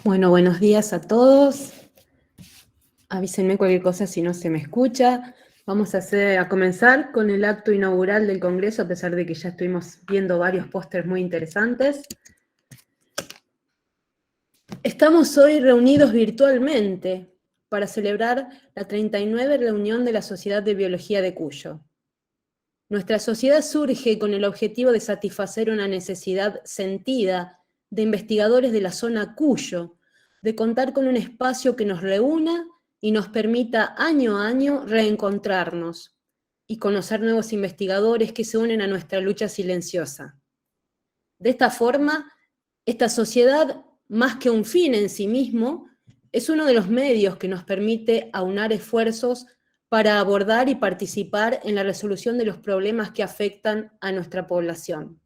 Bueno, buenos días a todos. Avísenme cualquier cosa si no se me escucha. Vamos a comenzar con el acto inaugural del Congreso, a pesar de que ya estuvimos viendo varios pósters muy interesantes. Estamos hoy reunidos virtualmente para celebrar la 39 reunión de la Sociedad de Biología de Cuyo. Nuestra sociedad surge con el objetivo de satisfacer una necesidad sentida de investigadores de la zona Cuyo, de contar con un espacio que nos reúna y nos permita año a año reencontrarnos y conocer nuevos investigadores que se unen a nuestra lucha silenciosa. De esta forma, esta sociedad, más que un fin en sí mismo, es uno de los medios que nos permite aunar esfuerzos para abordar y participar en la resolución de los problemas que afectan a nuestra población.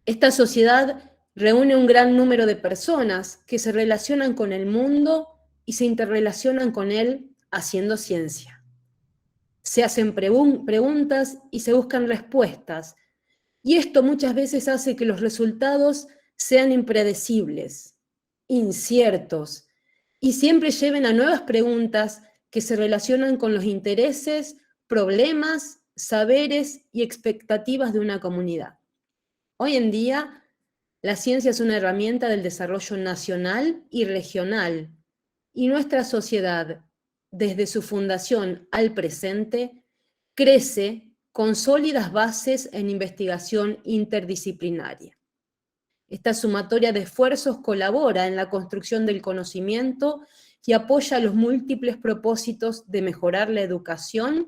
Esta sociedad reúne un gran número de personas que se relacionan con el mundo y se interrelacionan con él haciendo ciencia. Se hacen preguntas y se buscan respuestas, y esto muchas veces hace que los resultados sean impredecibles, inciertos, y siempre lleven a nuevas preguntas que se relacionan con los intereses, problemas, saberes y expectativas de una comunidad. Hoy en día, la ciencia es una herramienta del desarrollo nacional y regional, y nuestra sociedad, desde su fundación al presente, crece con sólidas bases en investigación interdisciplinaria. Esta sumatoria de esfuerzos colabora en la construcción del conocimiento y apoya los múltiples propósitos de mejorar la educación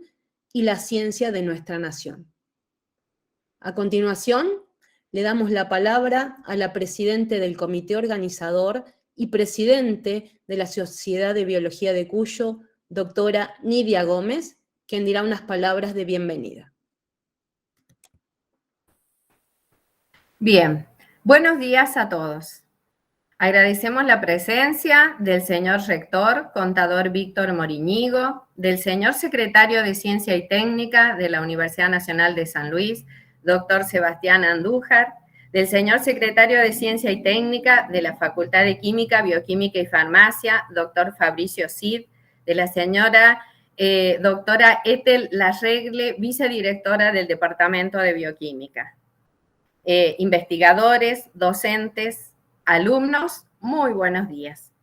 y la ciencia de nuestra nación. A continuación, le damos la palabra a la presidente del comité organizador y presidente de la Sociedad de Biología de Cuyo, doctora Nidia Gómez, quien dirá unas palabras de bienvenida. Bien, buenos días a todos. Agradecemos la presencia del señor rector, contador Víctor Moriñigo, del señor secretario de Ciencia y Técnica de la Universidad Nacional de San Luis, doctor Sebastián Andújar, del señor secretario de Ciencia y Técnica de la Facultad de Química, Bioquímica y Farmacia, doctor Fabricio Cid, de la señora doctora Ethel Larregle, vicedirectora del Departamento de Bioquímica. Investigadores, docentes, alumnos, muy buenos días.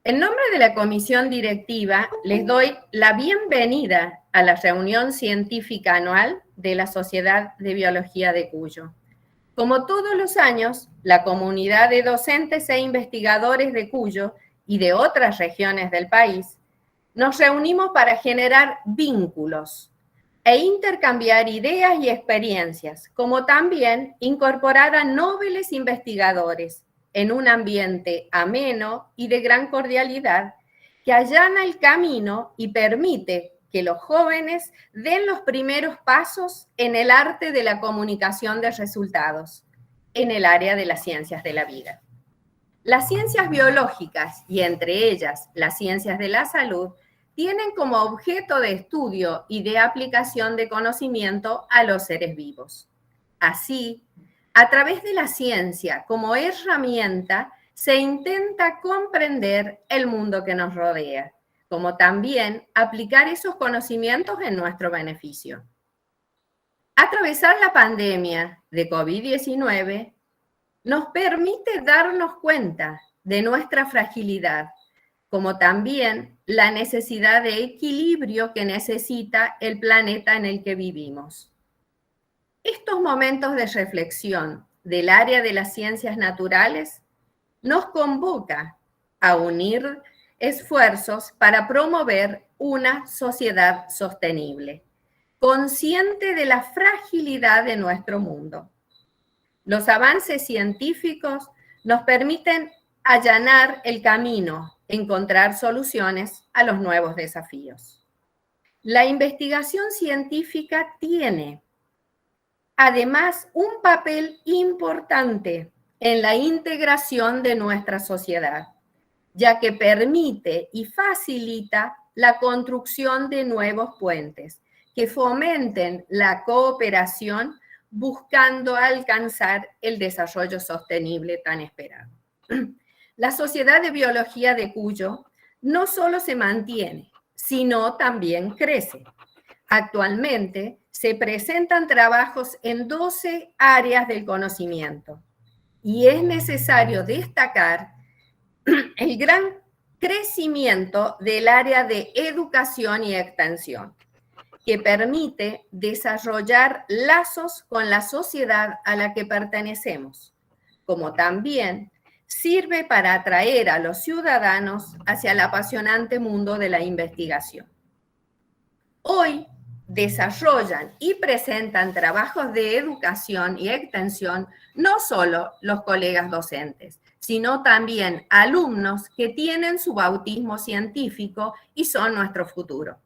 En nombre de la comisión directiva, les doy la bienvenida a la reunión científica anual de la Sociedad de Biología de Cuyo. Como todos los años, la comunidad de docentes e investigadores de Cuyo y de otras regiones del país nos reunimos para generar vínculos e intercambiar ideas y experiencias, como también incorporar a nobles investigadores en un ambiente ameno y de gran cordialidad que allana el camino y permite que los jóvenes den los primeros pasos en el arte de la comunicación de resultados, en el área de las ciencias de la vida. Las ciencias biológicas, y entre ellas las ciencias de la salud, tienen como objeto de estudio y de aplicación de conocimiento a los seres vivos. Así, a través de la ciencia como herramienta, se intenta comprender el mundo que nos rodea, como también aplicar esos conocimientos en nuestro beneficio. Atravesar la pandemia de COVID-19 nos permite darnos cuenta de nuestra fragilidad, como también la necesidad de equilibrio que necesita el planeta en el que vivimos. Estos momentos de reflexión del área de las ciencias naturales nos convoca a unir esfuerzos para promover una sociedad sostenible, consciente de la fragilidad de nuestro mundo. Los avances científicos nos permiten allanar el camino, encontrar soluciones a los nuevos desafíos. La investigación científica tiene, además, un papel importante en la integración de nuestra sociedad, ya que permite y facilita la construcción de nuevos puentes que fomenten la cooperación buscando alcanzar el desarrollo sostenible tan esperado. La Sociedad de Biología de Cuyo no solo se mantiene, sino también crece. Actualmente se presentan trabajos en 12 áreas del conocimiento y es necesario destacar el gran crecimiento del área de educación y extensión, que permite desarrollar lazos con la sociedad a la que pertenecemos, como también sirve para atraer a los ciudadanos hacia el apasionante mundo de la investigación. Hoy desarrollan y presentan trabajos de educación y extensión no solo los colegas docentes, sino también alumnos que tienen su bautismo científico y son nuestro futuro.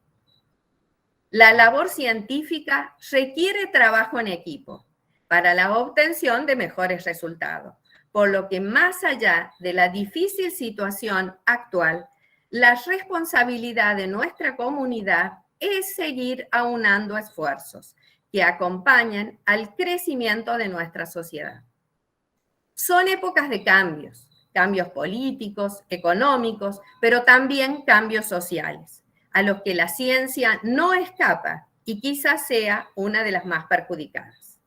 La labor científica requiere trabajo en equipo para la obtención de mejores resultados, por lo que más allá de la difícil situación actual, la responsabilidad de nuestra comunidad es seguir aunando esfuerzos que acompañan al crecimiento de nuestra sociedad. Son épocas de cambios, cambios políticos, económicos, pero también cambios sociales, a los que la ciencia no escapa y quizás sea una de las más perjudicadas.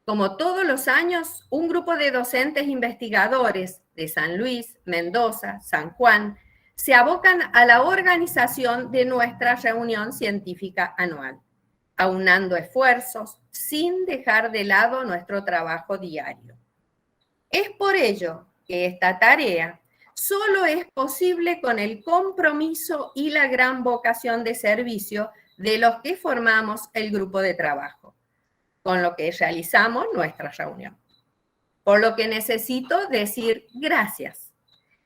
Como todos los años, un grupo de docentes investigadores de San Luis, Mendoza, San Juan, se abocan a la organización de nuestra reunión científica anual, aunando esfuerzos sin dejar de lado nuestro trabajo diario. Es por ello que esta tarea solo es posible con el compromiso y la gran vocación de servicio de los que formamos el grupo de trabajo, con lo que realizamos nuestra reunión. Por lo que necesito decir gracias.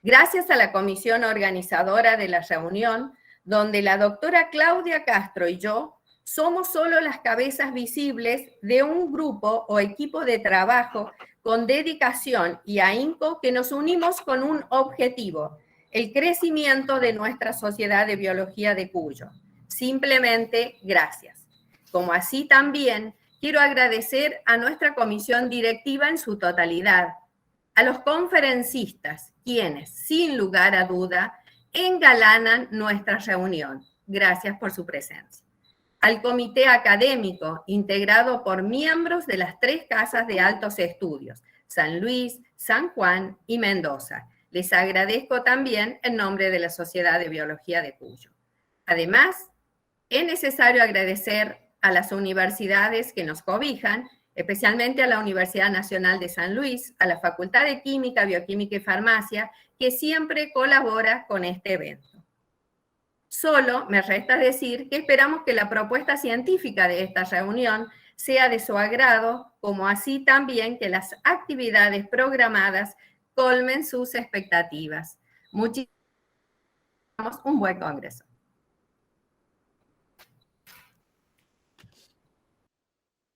Gracias a la comisión organizadora de la reunión, donde la doctora Claudia Castro y yo somos solo las cabezas visibles de un grupo o equipo de trabajo con dedicación y ahínco que nos unimos con un objetivo, el crecimiento de nuestra Sociedad de Biología de Cuyo. Simplemente gracias. Como así también quiero agradecer a nuestra comisión directiva en su totalidad, a los conferencistas, quienes, sin lugar a duda, engalanan nuestra reunión. Gracias por su presencia. Al comité académico, integrado por miembros de las 3 casas de altos estudios, San Luis, San Juan y Mendoza. Les agradezco también en nombre de la Sociedad de Biología de Cuyo. Además, es necesario agradecer a las universidades que nos cobijan, especialmente a la Universidad Nacional de San Luis, a la Facultad de Química, Bioquímica y Farmacia, que siempre colabora con este evento. Solo me resta decir que esperamos que la propuesta científica de esta reunión sea de su agrado, como así también que las actividades programadas colmen sus expectativas. Muchísimas gracias. Un buen congreso.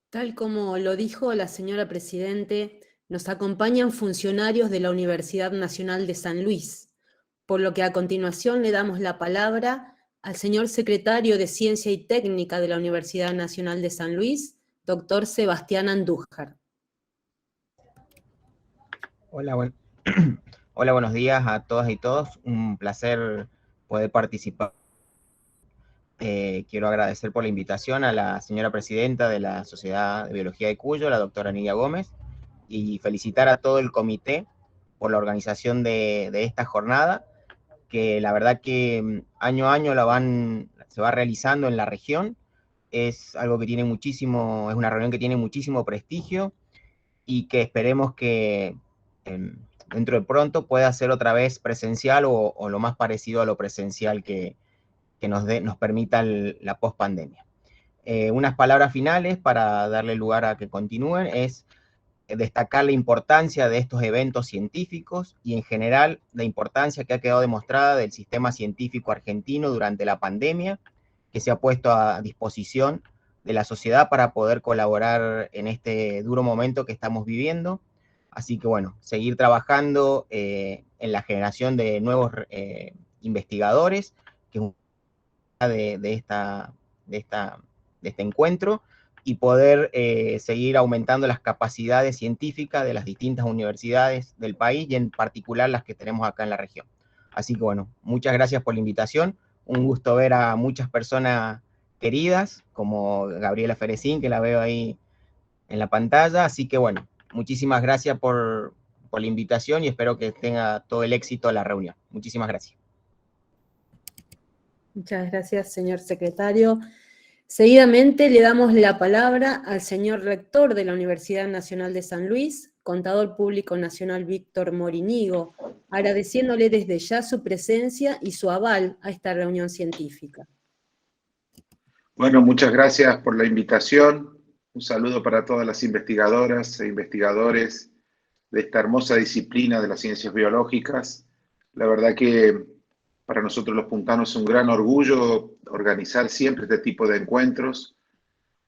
Tal como lo dijo la señora Presidente, nos acompañan funcionarios de la Universidad Nacional de San Luis, por lo que a continuación le damos la palabra al señor Secretario de Ciencia y Técnica de la Universidad Nacional de San Luis, doctor Sebastián Andújar. Hola, Hola, buenos días a todas y todos. Un placer poder participar. Quiero agradecer por la invitación a la señora presidenta de la Sociedad de Biología de Cuyo, la doctora Nidia Gómez, y felicitar a todo el comité por la organización de esta jornada, que la verdad que año a año se va realizando en la región. Es algo que tiene muchísimo, es una reunión que tiene muchísimo prestigio y que esperemos que dentro de pronto pueda ser otra vez presencial o lo más parecido a lo presencial que nos permita la post-pandemia. Unas palabras finales para darle lugar a que continúen es destacar la importancia de estos eventos científicos y en general la importancia que ha quedado demostrada del sistema científico argentino durante la pandemia, que se ha puesto a disposición de la sociedad para poder colaborar en este duro momento que estamos viviendo. Así que bueno, seguir trabajando en la generación de nuevos investigadores, que es de este encuentro, y poder seguir aumentando las capacidades científicas de las distintas universidades del país y en particular las que tenemos acá en la región. Así que bueno, muchas gracias por la invitación, un gusto ver a muchas personas queridas, como Gabriela Ferecín, que la veo ahí en la pantalla, así que bueno, muchísimas gracias por la invitación y espero que tenga todo el éxito la reunión. Muchísimas gracias. Muchas gracias, señor secretario. Seguidamente le damos la palabra al señor rector de la Universidad Nacional de San Luis, Contador Público Nacional Víctor Morínigo, agradeciéndole desde ya su presencia y su aval a esta reunión científica. Bueno, muchas gracias por la invitación. Un saludo para todas las investigadoras e investigadores de esta hermosa disciplina de las ciencias biológicas. La verdad que para nosotros los puntanos es un gran orgullo organizar siempre este tipo de encuentros,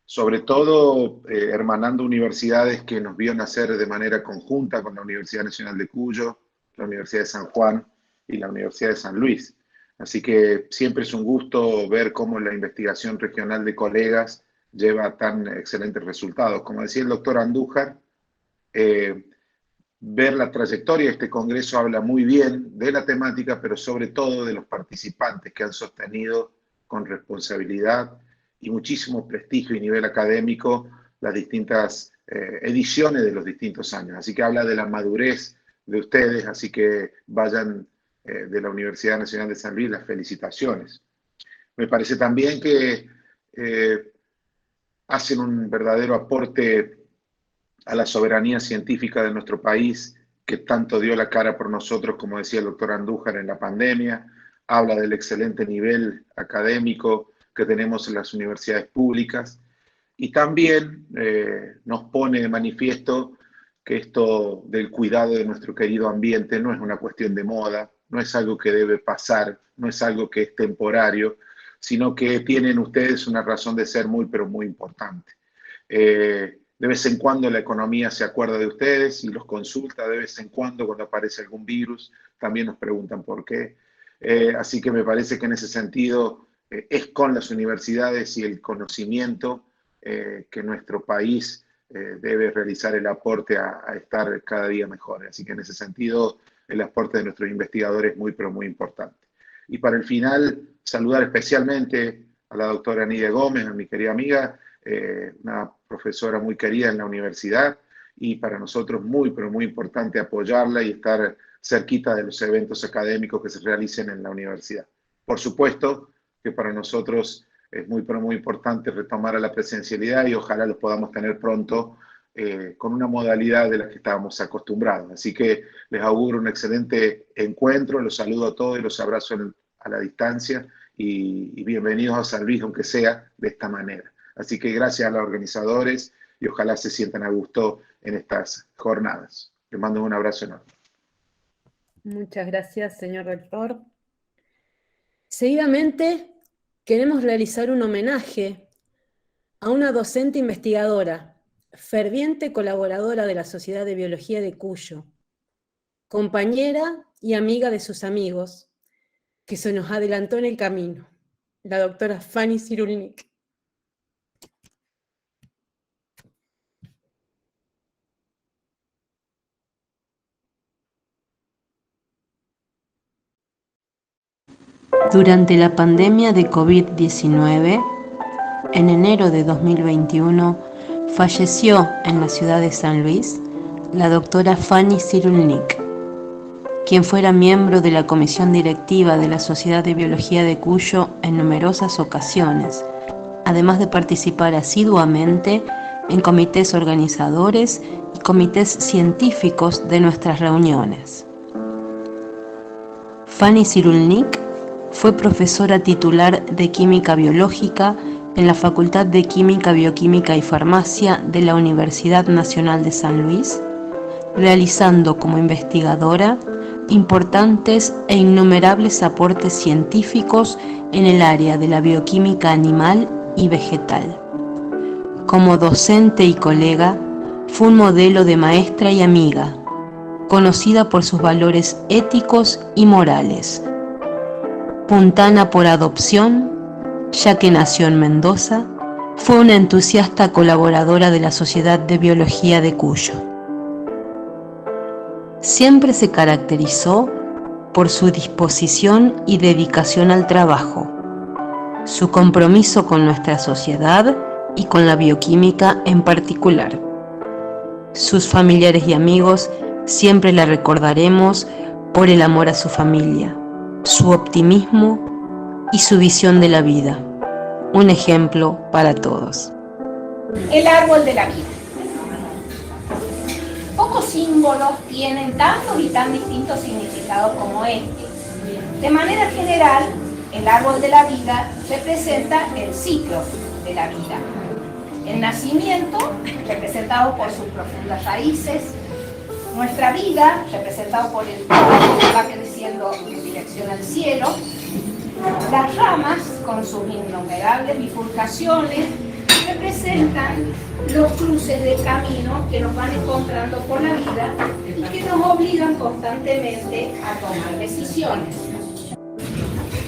sobre todo hermanando universidades que nos vio nacer de manera conjunta con la Universidad Nacional de Cuyo, la Universidad de San Juan y la Universidad de San Luis. Así que siempre es un gusto ver cómo la investigación regional de colegas lleva tan excelentes resultados. Como decía el doctor Andújar, ver la trayectoria de este congreso habla muy bien de la temática, pero sobre todo de los participantes que han sostenido con responsabilidad y muchísimo prestigio y nivel académico las distintas ediciones de los distintos años. Así que habla de la madurez de ustedes, así que vayan de la Universidad Nacional de San Luis las felicitaciones. Me parece también que hacen un verdadero aporte a la soberanía científica de nuestro país, que tanto dio la cara por nosotros, como decía el doctor Andújar, en la pandemia. Habla del excelente nivel académico que tenemos en las universidades públicas y también nos pone de manifiesto que esto del cuidado de nuestro querido ambiente no es una cuestión de moda, no es algo que debe pasar, no es algo que es temporario, sino que tienen ustedes una razón de ser muy, pero muy importante. De vez en cuando la economía se acuerda de ustedes y los consulta, de vez en cuando aparece algún virus, también nos preguntan por qué. Así que me parece que en ese sentido es con las universidades y el conocimiento que nuestro país debe realizar el aporte a estar cada día mejor. Así que en ese sentido el aporte de nuestros investigadores es muy, pero muy importante. Y para el final, saludar especialmente a la doctora Nidia Gómez, a mi querida amiga, una profesora muy querida en la universidad, y para nosotros muy, pero muy importante apoyarla y estar cerquita de los eventos académicos que se realicen en la universidad. Por supuesto que para nosotros es muy, pero muy importante retomar a la presencialidad y ojalá los podamos tener pronto con una modalidad de la que estábamos acostumbrados. Así que les auguro un excelente encuentro, los saludo a todos y los abrazo a la distancia y bienvenidos a San Luis, aunque sea de esta manera. Así que gracias a los organizadores y ojalá se sientan a gusto en estas jornadas. Les mando un abrazo enorme. Muchas gracias, señor rector. Seguidamente, queremos realizar un homenaje a una docente investigadora, ferviente colaboradora de la Sociedad de Biología de Cuyo, compañera y amiga de sus amigos, que se nos adelantó en el camino, la doctora Fanny Cyrulnik. Durante la pandemia de COVID-19, en enero de 2021, falleció en la ciudad de San Luis la doctora Fanny Cyrulnik, quien fuera miembro de la comisión directiva de la Sociedad de Biología de Cuyo en numerosas ocasiones, además de participar asiduamente en comités organizadores y comités científicos de nuestras reuniones. Fanny Cyrulnik fue profesora titular de Química Biológica en la Facultad de Química, Bioquímica y Farmacia de la Universidad Nacional de San Luis, realizando como investigadora importantes e innumerables aportes científicos en el área de la bioquímica animal y vegetal. Como docente y colega, fue un modelo de maestra y amiga, conocida por sus valores éticos y morales. Puntana por adopción, ya que nació en Mendoza, Fue una entusiasta colaboradora de la Sociedad de Biología de Cuyo. Siempre se caracterizó por su disposición y dedicación al trabajo, su compromiso con nuestra sociedad y con la bioquímica en particular. Sus familiares y amigos siempre la recordaremos por el amor a su familia, su optimismo y su visión de la vida. Un ejemplo para todos. El árbol de la vida. Pocos símbolos tienen tantos y tan distintos significados como este. De manera general, el árbol de la vida representa el ciclo de la vida. El nacimiento, representado por sus profundas raíces. Nuestra vida, representado por el tronco que va creciendo en dirección al cielo. Las ramas, con sus innumerables bifurcaciones, representan los cruces de camino que nos van encontrando por la vida y que nos obligan constantemente a tomar decisiones.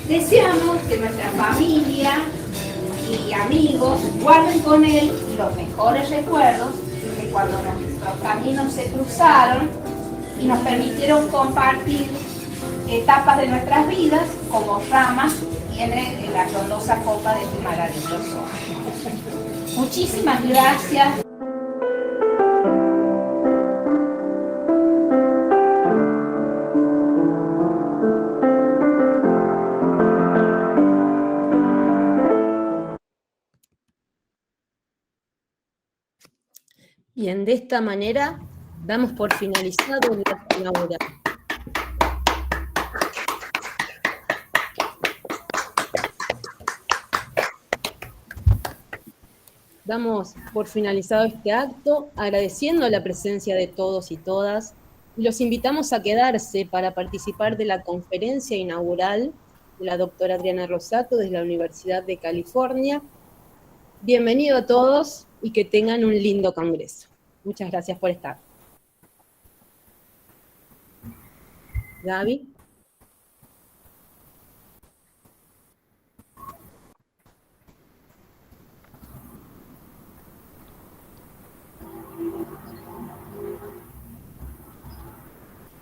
Deseamos que nuestra familia y amigos guarden con él los mejores recuerdos de cuando nuestros caminos se cruzaron y nos permitieron compartir etapas de nuestras vidas como ramas tiene la frondosa copa de tu maravilloso. Muchísimas gracias. Bien, de esta manera damos por finalizado el acto inaugural. Damos por finalizado este acto, agradeciendo la presencia de todos y todas, y los invitamos a quedarse para participar de la conferencia inaugural de la doctora Adriana Rosato desde la Universidad de California. Bienvenido a todos y que tengan un lindo congreso. Muchas gracias por estar. Gaby.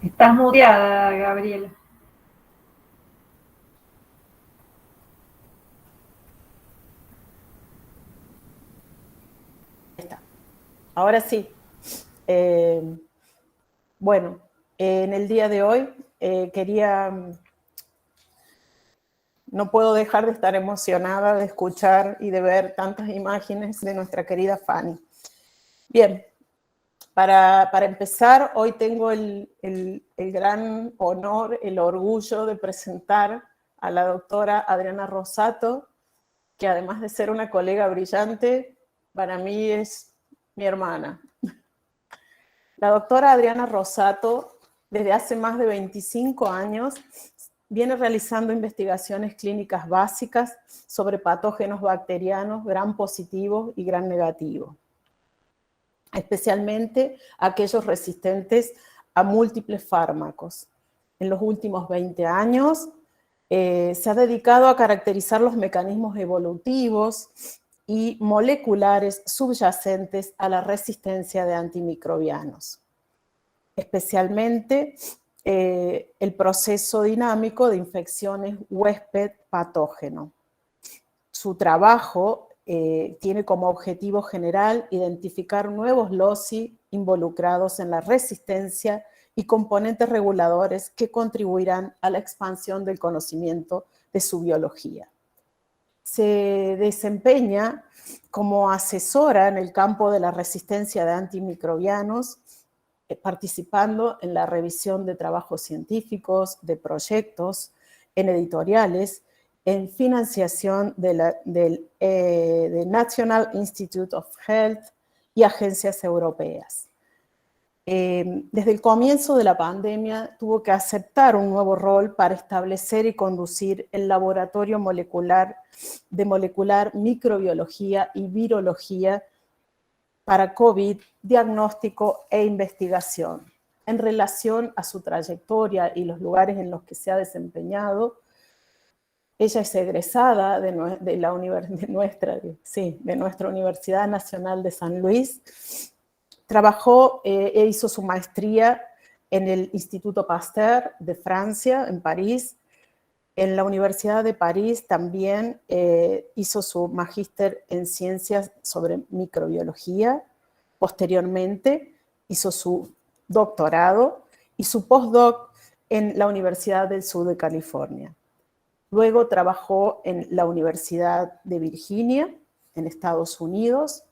Estás muteada, Gabriela. Ahí está. Ahora sí. Bueno, en el día de hoy no puedo dejar de estar emocionada de escuchar y de ver tantas imágenes de nuestra querida Fanny. Bien. Para empezar, hoy tengo el gran honor, el orgullo de presentar a la doctora Adriana Rosato, que además de ser una colega brillante, para mí es mi hermana. La doctora Adriana Rosato, desde hace más de 25 años, viene realizando investigaciones clínicas básicas sobre patógenos bacterianos gram positivos y gram negativos, especialmente aquellos resistentes a múltiples fármacos. En los últimos 20 años se ha dedicado a caracterizar los mecanismos evolutivos y moleculares subyacentes a la resistencia de antimicrobianos, especialmente el proceso dinámico de infecciones huésped-patógeno. Su trabajo tiene como objetivo general identificar nuevos loci involucrados en la resistencia y componentes reguladores que contribuirán a la expansión del conocimiento de su biología. Se desempeña como asesora en el campo de la resistencia de antimicrobianos, participando en la revisión de trabajos científicos, de proyectos, en editoriales, en financiación del National Institute of Health y agencias europeas. Desde el comienzo de la pandemia tuvo que aceptar un nuevo rol para establecer y conducir el laboratorio de molecular microbiología y virología para COVID, diagnóstico e investigación. En relación a su trayectoria y los lugares en los que se ha desempeñado, Ella es egresada de nuestra Universidad Nacional de San Luis. Trabajó e hizo su maestría en el Instituto Pasteur de Francia, en París. En la Universidad de París también hizo su magíster en ciencias sobre microbiología. Posteriormente hizo su doctorado y su postdoc en la Universidad del Sur de California. Luego trabajó en la Universidad de Virginia, en Estados Unidos.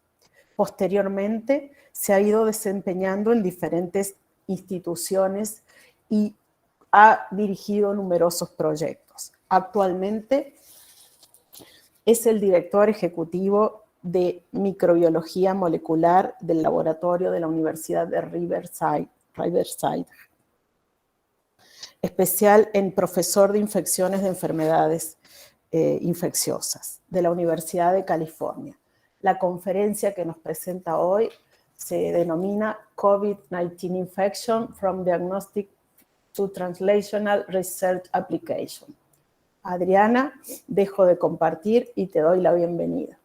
Posteriormente se ha ido desempeñando en diferentes instituciones y ha dirigido numerosos proyectos. Actualmente es el director ejecutivo de microbiología molecular del laboratorio de la Universidad de Riverside, especial en profesor de infecciones de enfermedades infecciosas de la Universidad de California. La conferencia que nos presenta hoy se denomina COVID-19 Infection from Diagnostic to Translational Research Application. Adriana, dejo de compartir y te doy la bienvenida.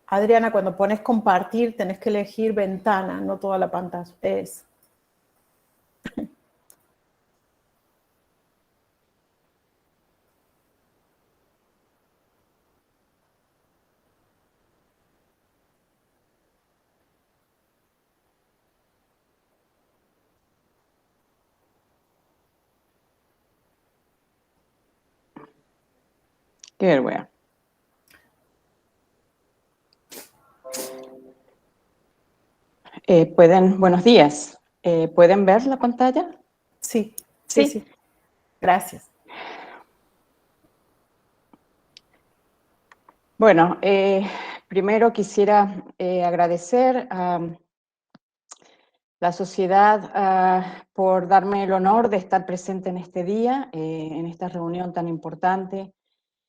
Adriana, cuando pones compartir, tenés que elegir ventana, no toda la pantalla. Es. Qué vergüenza. Buenos días. ¿Pueden ver la pantalla? Sí, sí, sí. Gracias. Bueno, primero quisiera agradecer a la sociedad por darme el honor de estar presente en este día, en esta reunión tan importante,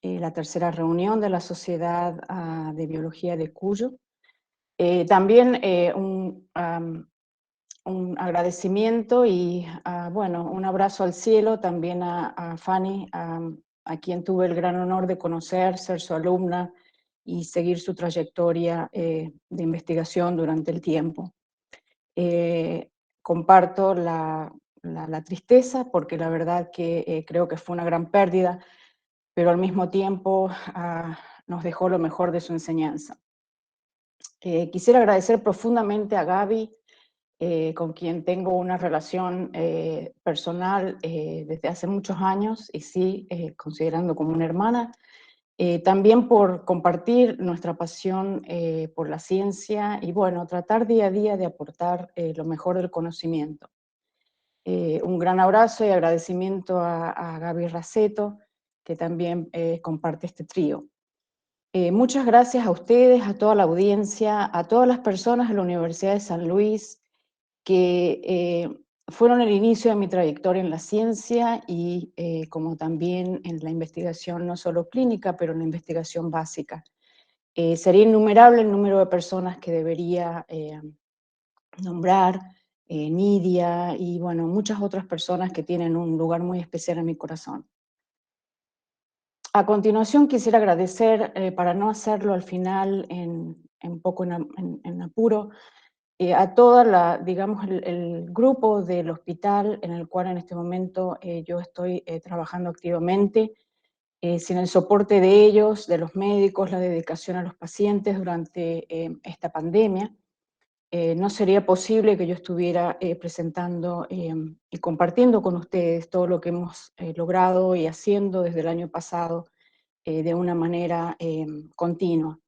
la tercera reunión de la Sociedad de Biología de Cuyo. También un agradecimiento y, bueno, un abrazo al cielo también a Fanny, a quien tuve el gran honor de conocer, ser su alumna y seguir su trayectoria de investigación durante el tiempo. Comparto la tristeza porque la verdad que creo que fue una gran pérdida, pero al mismo tiempo nos dejó lo mejor de su enseñanza. Quisiera agradecer profundamente a Gaby, con quien tengo una relación personal desde hace muchos años y sí, considerando como una hermana, también por compartir nuestra pasión por la ciencia y bueno, tratar día a día de aportar lo mejor del conocimiento. Un gran abrazo y agradecimiento a Gaby Raceto, que también comparte este trío. Muchas gracias a ustedes, a toda la audiencia, a todas las personas de la Universidad de San Luis que fueron el inicio de mi trayectoria en la ciencia y como también en la investigación no solo clínica, pero en la investigación básica. Sería innumerable el número de personas que debería nombrar, Nidia y bueno, muchas otras personas que tienen un lugar muy especial en mi corazón. A continuación quisiera agradecer, para no hacerlo al final en un poco en apuro, a toda digamos, el grupo del hospital en el cual en este momento yo estoy trabajando activamente. Sin el soporte de ellos, de los médicos, la dedicación a los pacientes durante esta pandemia, no sería posible que yo estuviera presentando y compartiendo con ustedes todo lo que hemos logrado y haciendo desde el año pasado de una manera continua.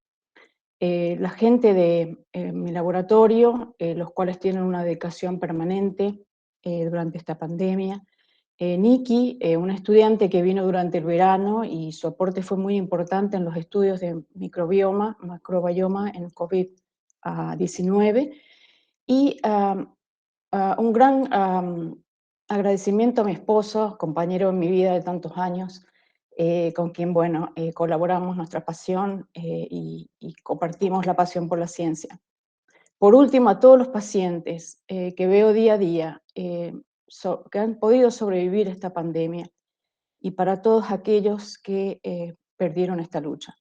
La gente de mi laboratorio, los cuales tienen una dedicación permanente durante esta pandemia. Nikki, una estudiante que vino durante el verano y su aporte fue muy importante en los estudios de macrobioma en COVID-19. Y un gran agradecimiento a mi esposo, compañero en mi vida de tantos años, con quien, bueno, colaboramos nuestra pasión y compartimos la pasión por la ciencia. Por último, a todos los pacientes que veo día a día, que han podido sobrevivir esta pandemia, y para todos aquellos que perdieron esta lucha.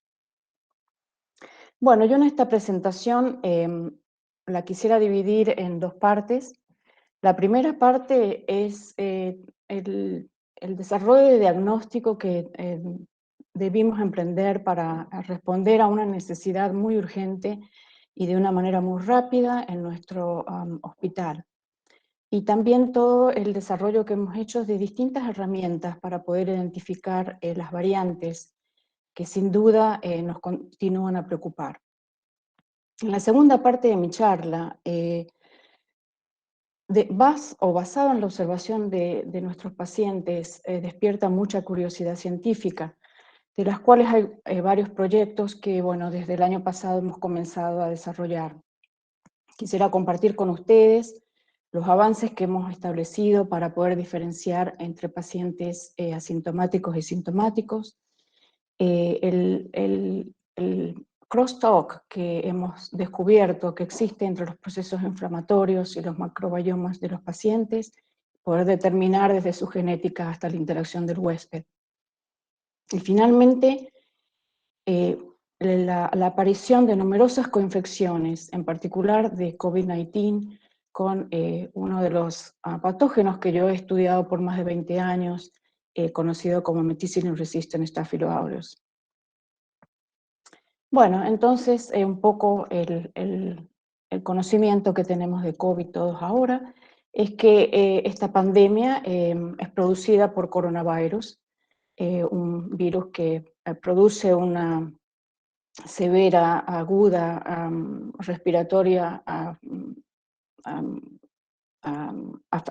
Bueno, yo en esta presentación la quisiera dividir en dos partes. La primera parte es el desarrollo de diagnóstico que debimos emprender para responder a una necesidad muy urgente y de una manera muy rápida en nuestro hospital. Y también todo el desarrollo que hemos hecho de distintas herramientas para poder identificar las variantes que sin duda nos continúan a preocupar. En la segunda parte de mi charla, basado en la observación de nuestros pacientes, despierta mucha curiosidad científica, de las cuales hay varios proyectos que, bueno, desde el año pasado hemos comenzado a desarrollar. Quisiera compartir con ustedes los avances que hemos establecido para poder diferenciar entre pacientes asintomáticos y sintomáticos, el crosstalk que hemos descubierto que existe entre los procesos inflamatorios y los macrobiomas de los pacientes, poder determinar desde su genética hasta la interacción del huésped. Y finalmente, la aparición de numerosas coinfecciones, en particular de COVID-19, con uno de los patógenos que yo he estudiado por más de 20 años, conocido como Methicillin Resistant Staphylo aureus. Bueno, entonces un poco el conocimiento que tenemos de COVID todos ahora es que esta pandemia es producida por coronavirus, un virus que produce una severa, aguda, respiratoria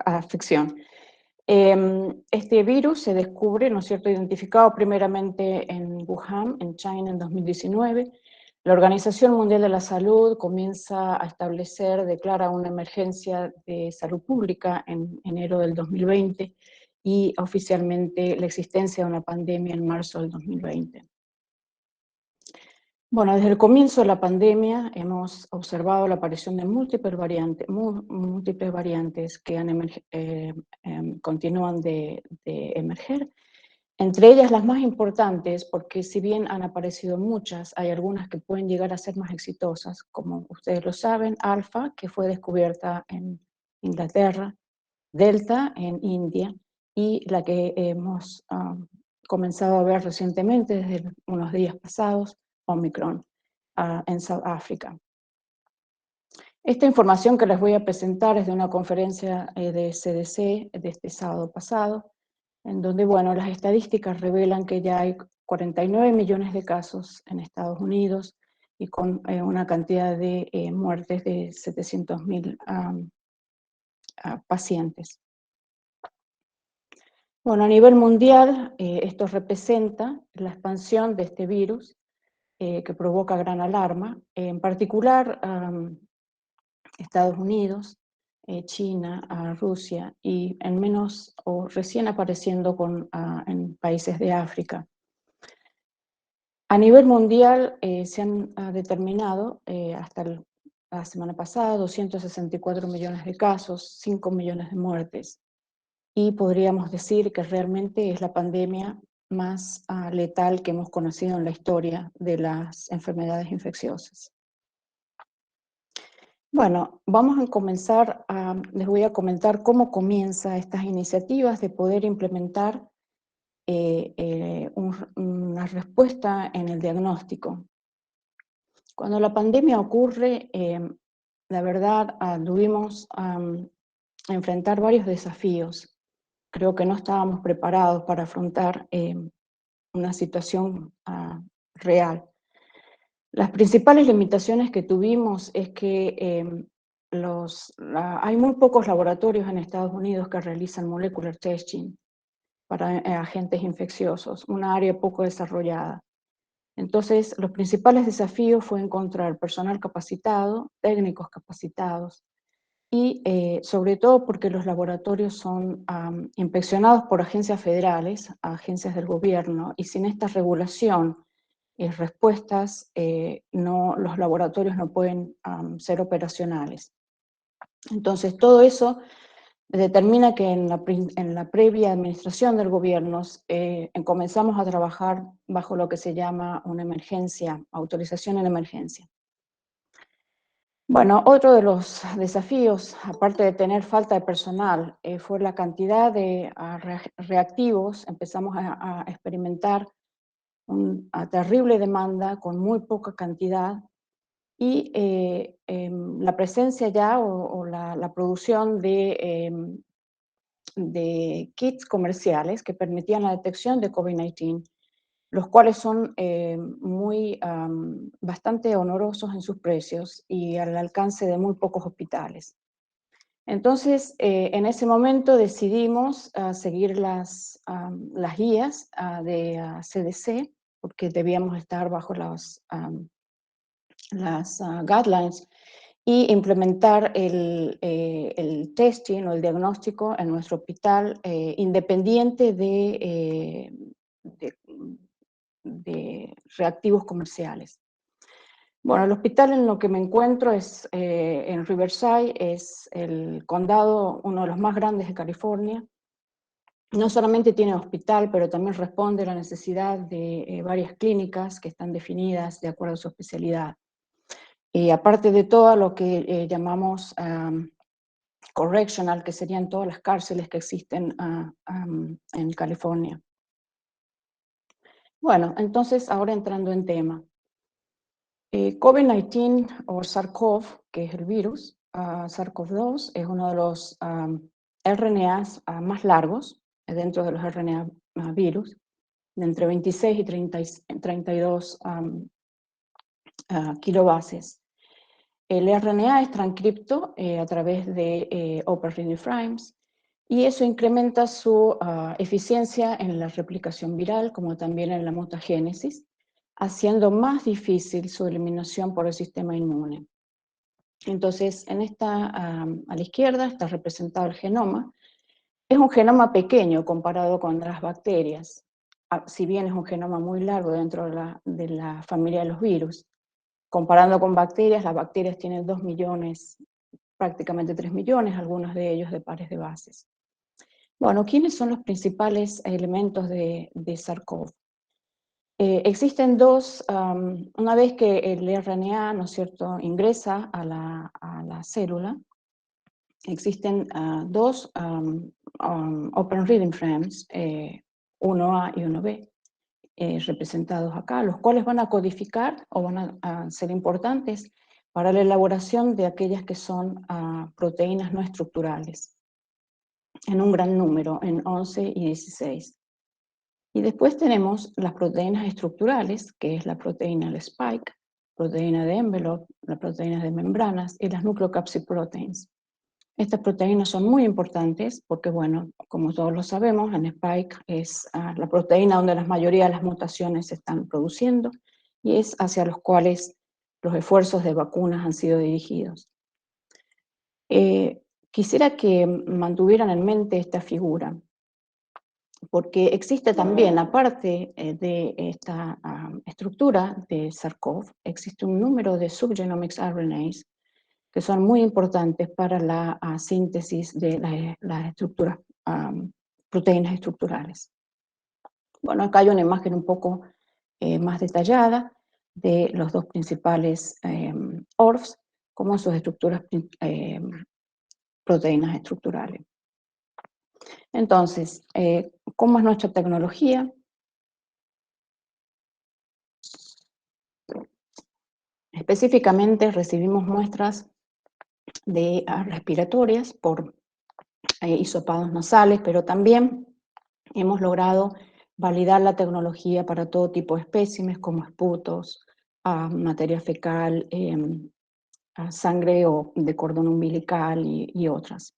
afección. Este virus se descubre, ¿no es cierto?, identificado primeramente en Wuhan, en China, en 2019. La Organización Mundial de la Salud comienza a establecer, declara una emergencia de salud pública en enero del 2020 y oficialmente la existencia de una pandemia en marzo del 2020. Bueno, desde el comienzo de la pandemia hemos observado la aparición de múltiples variantes que continúan de emerger. Entre ellas las más importantes, porque si bien han aparecido muchas, hay algunas que pueden llegar a ser más exitosas, como ustedes lo saben, Alfa, que fue descubierta en Inglaterra, Delta en India, y la que hemos comenzado a ver recientemente, desde unos días pasados, Omicron, en Sudáfrica. Esta información que les voy a presentar es de una conferencia de CDC de este sábado pasado, en donde, bueno, las estadísticas revelan que ya hay 49 millones de casos en Estados Unidos y con una cantidad de muertes de 700.000 pacientes. Bueno, a nivel mundial, esto representa la expansión de este virus que provoca gran alarma, en particular Estados Unidos, China, Rusia y en menos o recién apareciendo en países de África. A nivel mundial se han determinado hasta la semana pasada 264 millones de casos, 5 millones de muertes. Y podríamos decir que realmente es la pandemia más letal que hemos conocido en la historia de las enfermedades infecciosas. Bueno, vamos a comenzar, les voy a comentar cómo comienza estas iniciativas de poder implementar una respuesta en el diagnóstico. Cuando la pandemia ocurre, la verdad, tuvimos a enfrentar varios desafíos. Creo que no estábamos preparados para afrontar una situación real. Las principales limitaciones que tuvimos es que hay muy pocos laboratorios en Estados Unidos que realizan molecular testing para agentes infecciosos, una área poco desarrollada. Entonces, los principales desafíos fue encontrar personal capacitado, técnicos capacitados, y sobre todo porque los laboratorios son inspeccionados por agencias federales, agencias del gobierno, y sin esta regulación y respuestas, los laboratorios no pueden ser operacionales. Entonces, todo eso determina que en la previa administración del gobierno comenzamos a trabajar bajo lo que se llama una emergencia, autorización en emergencia. Bueno, otro de los desafíos, aparte de tener falta de personal, fue la cantidad de reactivos. Empezamos a experimentar una terrible demanda con muy poca cantidad, y la presencia ya o la producción de kits comerciales que permitían la detección de COVID-19, los cuales son bastante onerosos en sus precios y al alcance de muy pocos hospitales. Entonces, en ese momento decidimos seguir las guías de CDC, porque debíamos estar bajo las guidelines, y implementar el testing o el diagnóstico en nuestro hospital independiente de reactivos comerciales. Bueno, el hospital en lo que me encuentro es en Riverside, es el condado, uno de los más grandes de California. No solamente tiene hospital, pero también responde a la necesidad de varias clínicas que están definidas de acuerdo a su especialidad. Y aparte de todo lo que llamamos correctional, que serían todas las cárceles que existen en California. Bueno, entonces ahora entrando en tema. COVID-19 o SARS-CoV, que es el virus, SARS-CoV-2 es uno de los RNAs más largos dentro de los RNA virus, de entre 26 y 32 kilobases. El RNA es transcripto a través de Open Reading Frames, y eso incrementa su eficiencia en la replicación viral, como también en la mutagénesis, haciendo más difícil su eliminación por el sistema inmune. Entonces, a la izquierda está representado el genoma. Es un genoma pequeño comparado con las bacterias, si bien es un genoma muy largo dentro de la familia de los virus. Comparando con bacterias, las bacterias tienen 2 millones, prácticamente 3 millones, algunos de ellos de pares de bases. Bueno, ¿quiénes son los principales elementos de SARS-CoV? Existen dos, una vez que el RNA, ¿no es cierto?, ingresa a la célula, existen dos Open Reading Frames, 1A y 1B, representados acá, los cuales van a codificar o van a ser importantes para la elaboración de aquellas que son proteínas no estructurales, en un gran número, en 11 y 16. Y después tenemos las proteínas estructurales, que es la proteína del spike, proteína de envelope, la proteína de membranas y las nucleocapsid proteins. Estas proteínas son muy importantes porque, bueno, como todos lo sabemos, en spike es la proteína donde la mayoría de las mutaciones se están produciendo y es hacia los cuales los esfuerzos de vacunas han sido dirigidos. Quisiera que mantuvieran en mente esta figura, porque existe también, aparte de esta estructura de SARS-CoV, existe un número de subgenomics RNAs que son muy importantes para la síntesis de las estructuras, proteínas estructurales. Bueno, acá hay una imagen un poco más detallada de los dos principales ORFs, como en sus estructuras, proteínas estructurales. Entonces, ¿cómo es nuestra tecnología? Específicamente recibimos muestras de respiratorias por hisopados nasales, pero también hemos logrado validar la tecnología para todo tipo de espécimes, como esputos, materia fecal, sangre o de cordón umbilical y otras.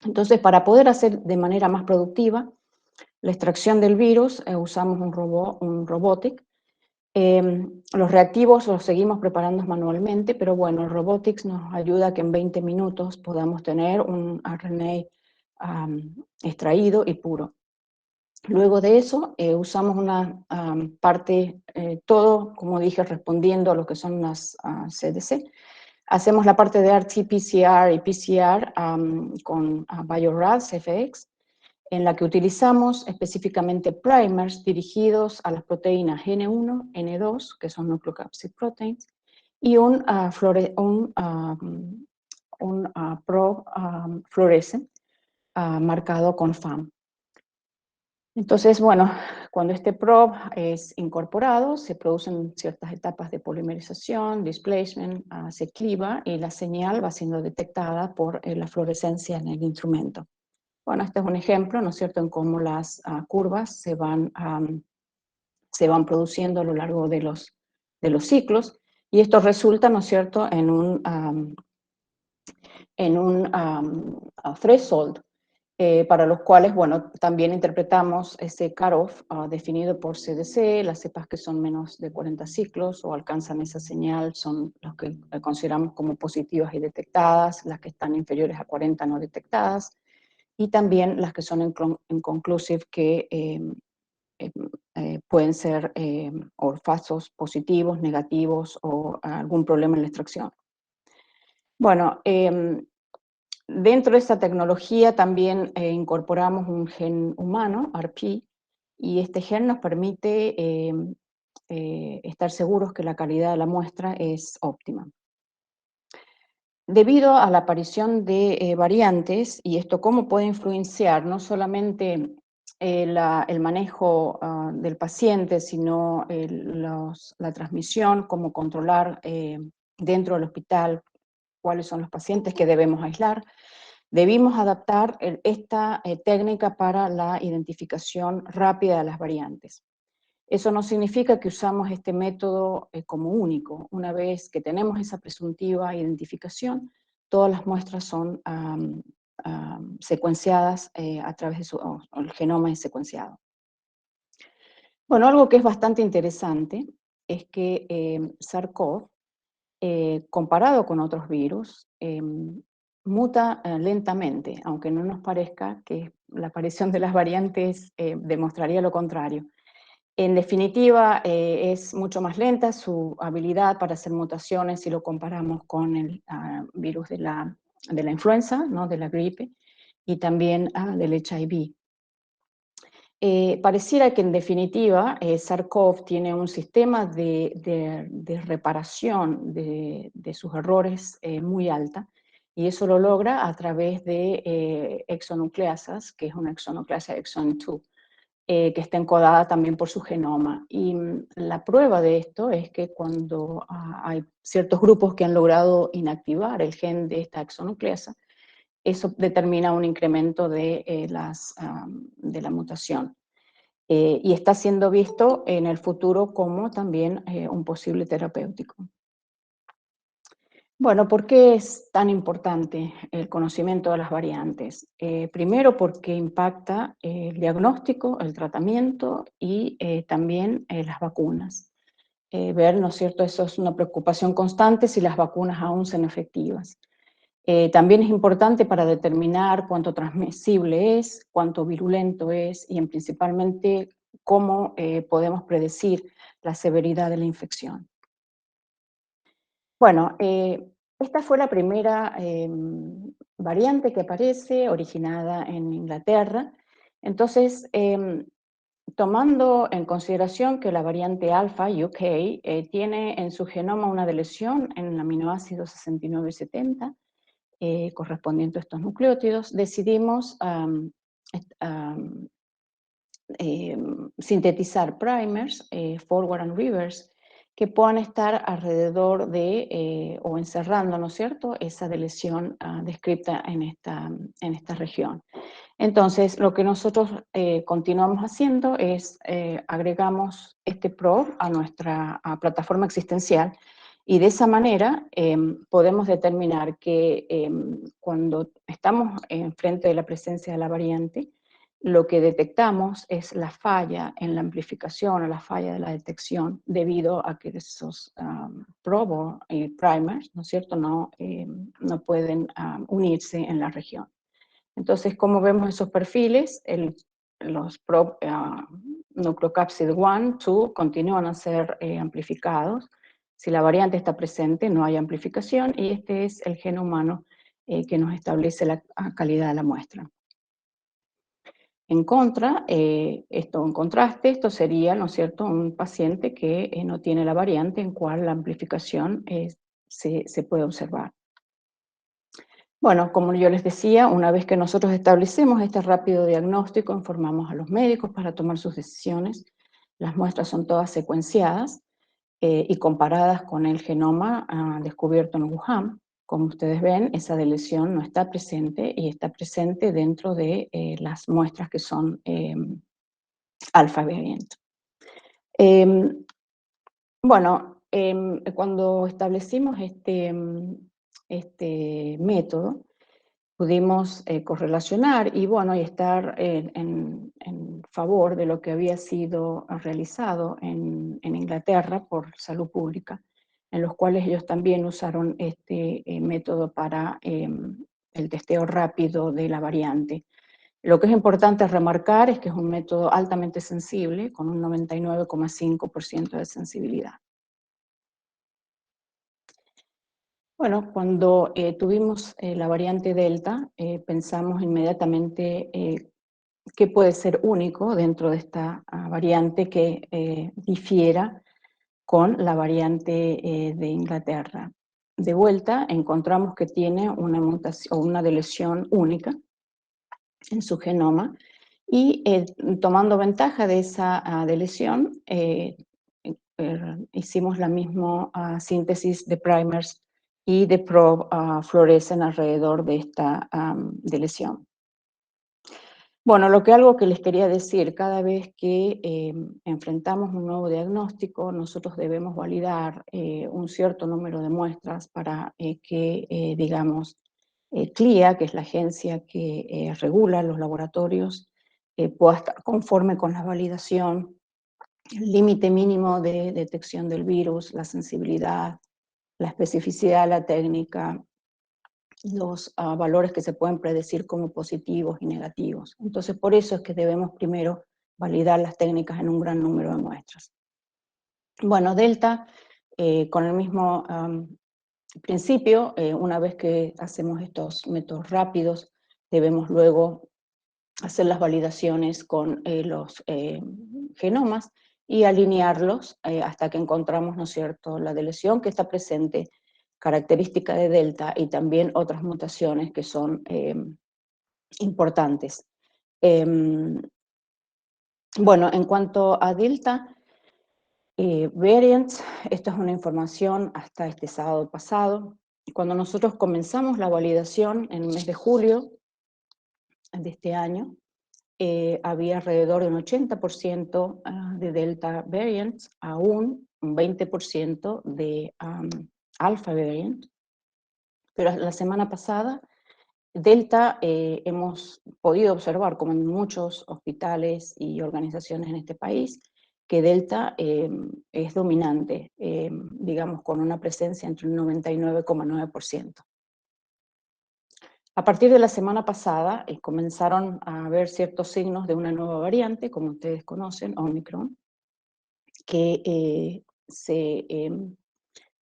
Entonces, para poder hacer de manera más productiva la extracción del virus, usamos un robotic. Los reactivos los seguimos preparando manualmente, pero bueno, el robotics nos ayuda a que en 20 minutos podamos tener un RNA extraído y puro. Luego de eso, usamos una parte, todo, como dije, respondiendo a lo que son las CDC. Hacemos la parte de RT-PCR y PCR con Bio-Rad CFX, en la que utilizamos específicamente primers dirigidos a las proteínas N1, N2, que son nucleocapsid proteins, y un probe fluorescent marcado con FAM. Entonces, bueno, cuando este probe es incorporado, se producen ciertas etapas de polimerización, displacement, se cliva y la señal va siendo detectada por la fluorescencia en el instrumento. Bueno, este es un ejemplo, ¿no es cierto?, en cómo las curvas se van produciendo a lo largo de los ciclos, y esto resulta, ¿no es cierto?, en un threshold, para los cuales, bueno, también interpretamos ese cutoff definido por CDC. Las cepas que son menos de 40 ciclos o alcanzan esa señal son los que consideramos como positivas y detectadas, las que están inferiores a 40 no detectadas, y también las que son inconclusive, que pueden ser o falsos positivos, negativos o algún problema en la extracción. Bueno, dentro de esta tecnología también incorporamos un gen humano, RP, y este gen nos permite estar seguros que la calidad de la muestra es óptima. Debido a la aparición de variantes, y esto cómo puede influenciar no solamente el manejo del paciente, sino la transmisión, cómo controlar dentro del hospital cuáles son los pacientes que debemos aislar, debimos adaptar esta técnica para la identificación rápida de las variantes. Eso no significa que usamos este método como único. Una vez que tenemos esa presuntiva identificación, todas las muestras son secuenciadas a través de el genoma es secuenciado. Bueno, algo que es bastante interesante es que SARS-CoV, comparado con otros virus, muta lentamente, aunque no nos parezca que la aparición de las variantes demostraría lo contrario. En definitiva, es mucho más lenta su habilidad para hacer mutaciones si lo comparamos con el virus de la influenza, ¿no?, de la gripe, y también del HIV. Pareciera que en definitiva SARS-CoV tiene un sistema de reparación de sus errores muy alta, y eso lo logra a través de exonucleasas, que es una exonucleasa exon 2, que está encodada también por su genoma. Y la prueba de esto es que cuando hay ciertos grupos que han logrado inactivar el gen de esta exonucleasa, eso determina un incremento de la mutación. Y está siendo visto en el futuro como también un posible terapéutico. Bueno, ¿por qué es tan importante el conocimiento de las variantes? Primero, porque impacta el diagnóstico, el tratamiento y también las vacunas. ¿No es cierto? Eso es una preocupación constante si las vacunas aún son efectivas. También es importante para determinar cuánto transmisible es, cuánto virulento es y principalmente cómo podemos predecir la severidad de la infección. Bueno, esta fue la primera variante que aparece, originada en Inglaterra. Entonces, tomando en consideración que la variante alfa, UK, tiene en su genoma una deleción en el aminoácido 6970, correspondiente a estos nucleótidos, decidimos sintetizar primers, forward and reverse, que puedan estar alrededor de, o encerrando, ¿no es cierto?, esa deleción descrita en esta región. Entonces, lo que nosotros continuamos haciendo es agregamos este probe a nuestra plataforma existencial, y de esa manera podemos determinar que cuando estamos enfrente de la presencia de la variante, lo que detectamos es la falla en la amplificación o la falla de la detección debido a que esos probos y primers, ¿no es cierto?, no pueden unirse en la región. Entonces, como vemos esos perfiles, los nucleocapsid 1, 2 continúan a ser amplificados. Si la variante está presente, no hay amplificación, y este es el gen humano que nos establece la calidad de la muestra. En contraste, esto sería, ¿no es cierto?, un paciente que no tiene la variante, en cual la amplificación se puede observar. Bueno, como yo les decía, una vez que nosotros establecemos este rápido diagnóstico, informamos a los médicos para tomar sus decisiones. Las muestras son todas secuenciadas y comparadas con el genoma descubierto en Wuhan. Como ustedes ven, esa deleción no está presente, y está presente dentro de las muestras que son alfa variant. Bueno, cuando establecimos este método, pudimos correlacionar y estar en favor de lo que había sido realizado en Inglaterra por Salud Pública, en los cuales ellos también usaron este método para el testeo rápido de la variante. Lo que es importante remarcar es que es un método altamente sensible, con un 99,5% de sensibilidad. Bueno, cuando tuvimos la variante Delta, pensamos inmediatamente qué puede ser único dentro de esta variante que difiera con la variante de Inglaterra. De vuelta, encontramos que tiene una mutación o una deleción única en su genoma, y tomando ventaja de esa deleción, hicimos la misma síntesis de primers y de probe fluorescen alrededor de esta deleción. Bueno, algo que les quería decir, cada vez que enfrentamos un nuevo diagnóstico, nosotros debemos validar un cierto número de muestras para que, digamos, CLIA, que es la agencia que regula los laboratorios, pueda estar conforme con la validación, el límite mínimo de detección del virus, la sensibilidad, la especificidad de la técnica, los valores que se pueden predecir como positivos y negativos. Entonces, por eso es que debemos primero validar las técnicas en un gran número de muestras. Bueno, Delta, con el mismo principio, una vez que hacemos estos métodos rápidos, debemos luego hacer las validaciones con los genomas y alinearlos hasta que encontramos, ¿no es cierto?, la deleción que está presente, característica de Delta, y también otras mutaciones que son importantes. Bueno, en cuanto a Delta variants, esta es una información hasta este sábado pasado. Cuando nosotros comenzamos la validación en el mes de julio de este año, había alrededor de un 80% de Delta variants, aún un 20% de Alpha variant. Pero la semana pasada, Delta hemos podido observar, como en muchos hospitales y organizaciones en este país, que Delta es dominante, digamos, con una presencia entre un 99,9%. A partir de la semana pasada comenzaron a haber ciertos signos de una nueva variante, como ustedes conocen, Omicron, que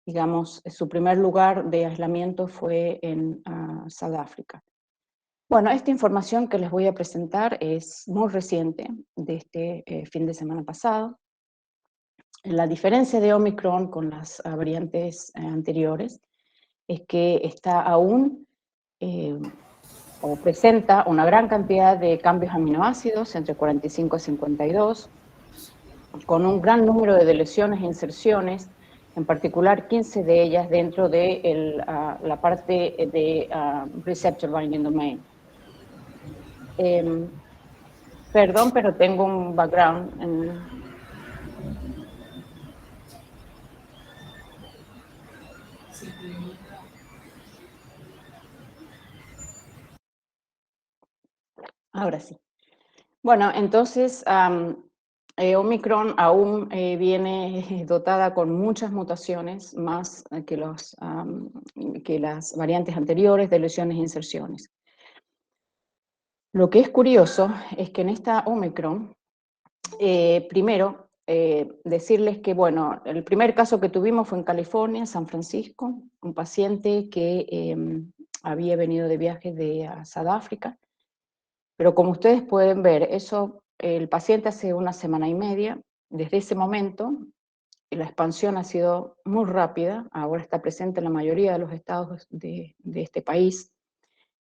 digamos, su primer lugar de aislamiento fue en Sudáfrica. Bueno, esta información que les voy a presentar es muy reciente, de este fin de semana pasado. La diferencia de Omicron con las variantes anteriores es que está aún o presenta una gran cantidad de cambios aminoácidos, entre 45 y 52, con un gran número de deleciones e inserciones, en particular 15 de ellas dentro de la parte de receptor binding domain. Perdón, pero tengo un background. Ahora sí. Bueno, entonces Omicron aún viene dotada con muchas mutaciones, más que las variantes anteriores de lesiones e inserciones. Lo que es curioso es que en esta Omicron, primero, decirles que, bueno, el primer caso que tuvimos fue en California, San Francisco, un paciente que había venido de viaje de Sudáfrica, pero como ustedes pueden ver, el paciente hace una semana y media, desde ese momento, la expansión ha sido muy rápida, ahora está presente en la mayoría de los estados de este país,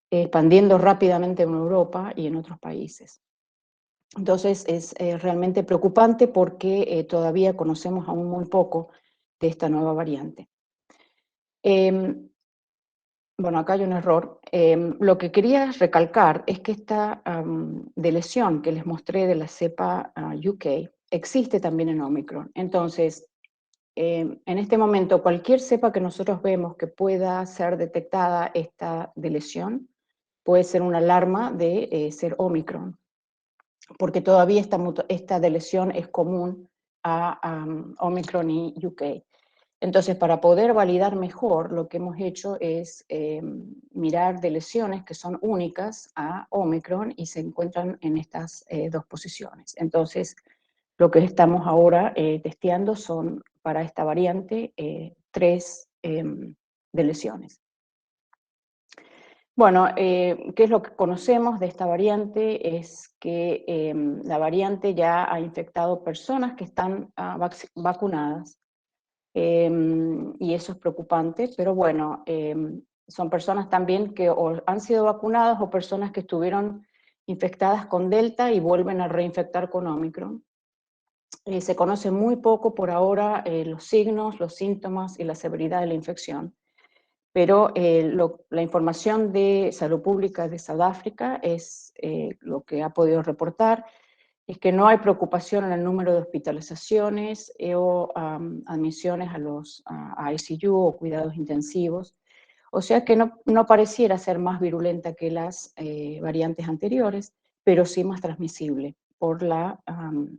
expandiendo rápidamente en Europa y en otros países. Entonces es realmente preocupante porque todavía conocemos aún muy poco de esta nueva variante. Bueno, acá hay un error. Lo que quería recalcar es que esta deleción que les mostré de la cepa UK existe también en Omicron. Entonces, en este momento, cualquier cepa que nosotros vemos que pueda ser detectada esta deleción, puede ser una alarma de ser Omicron, porque todavía esta deleción es común a Omicron y UK. Entonces, para poder validar mejor, lo que hemos hecho es mirar deleciones que son únicas a Omicron y se encuentran en estas dos posiciones. Entonces, lo que estamos ahora testeando son, para esta variante, 3 deleciones. Bueno, ¿qué es lo que conocemos de esta variante? Es que la variante ya ha infectado personas que están vacunadas. Y eso es preocupante, pero bueno, son personas también que o han sido vacunadas o personas que estuvieron infectadas con Delta y vuelven a reinfectar con Omicron. Se conoce muy poco por ahora los signos, los síntomas y la severidad de la infección, pero la información de Salud Pública de Sudáfrica es lo que ha podido reportar, es que no hay preocupación en el número de hospitalizaciones o admisiones a ICU o cuidados intensivos, o sea que no pareciera ser más virulenta que las variantes anteriores, pero sí más transmisible por la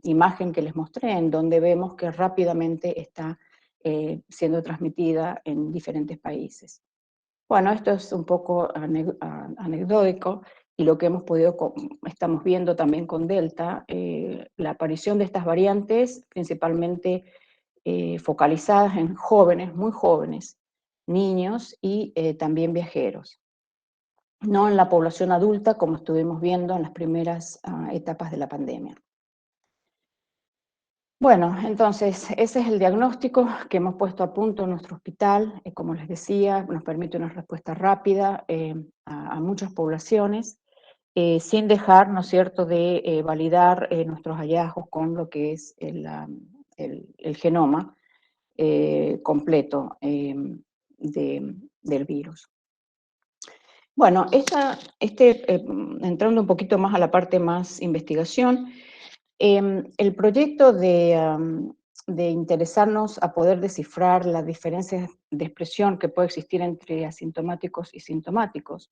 imagen que les mostré, en donde vemos que rápidamente está siendo transmitida en diferentes países. Bueno, esto es un poco anecdótico, y lo que estamos viendo también con Delta, la aparición de estas variantes, principalmente focalizadas en jóvenes, muy jóvenes, niños y también viajeros, no en la población adulta como estuvimos viendo en las primeras etapas de la pandemia. Bueno, entonces ese es el diagnóstico que hemos puesto a punto en nuestro hospital. Como les decía, nos permite una respuesta rápida a muchas poblaciones, sin dejar, ¿no es cierto?, de validar nuestros hallazgos con lo que es el genoma completo del virus. Bueno, entrando un poquito más a la parte más investigación, el proyecto de interesarnos a poder descifrar las diferencias de expresión que puede existir entre asintomáticos y sintomáticos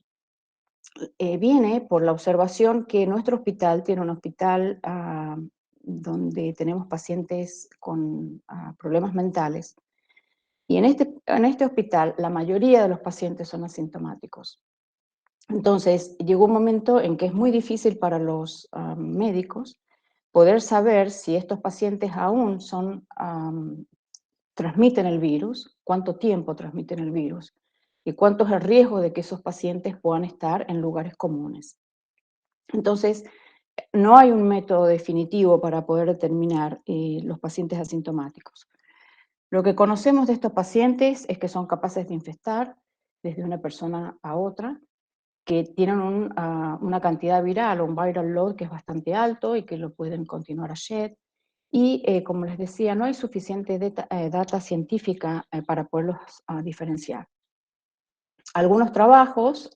viene por la observación que nuestro hospital tiene un hospital donde tenemos pacientes con problemas mentales, y en este hospital la mayoría de los pacientes son asintomáticos. Entonces llegó un momento en que es muy difícil para los médicos poder saber si estos pacientes aún transmiten el virus, cuánto tiempo transmiten el virus, y cuánto es el riesgo de que esos pacientes puedan estar en lugares comunes. Entonces, no hay un método definitivo para poder determinar los pacientes asintomáticos. Lo que conocemos de estos pacientes es que son capaces de infectar desde una persona a otra, que tienen una cantidad viral o un viral load que es bastante alto y que lo pueden continuar a shed. Y como les decía, no hay suficiente data científica para poderlos diferenciar. Algunos trabajos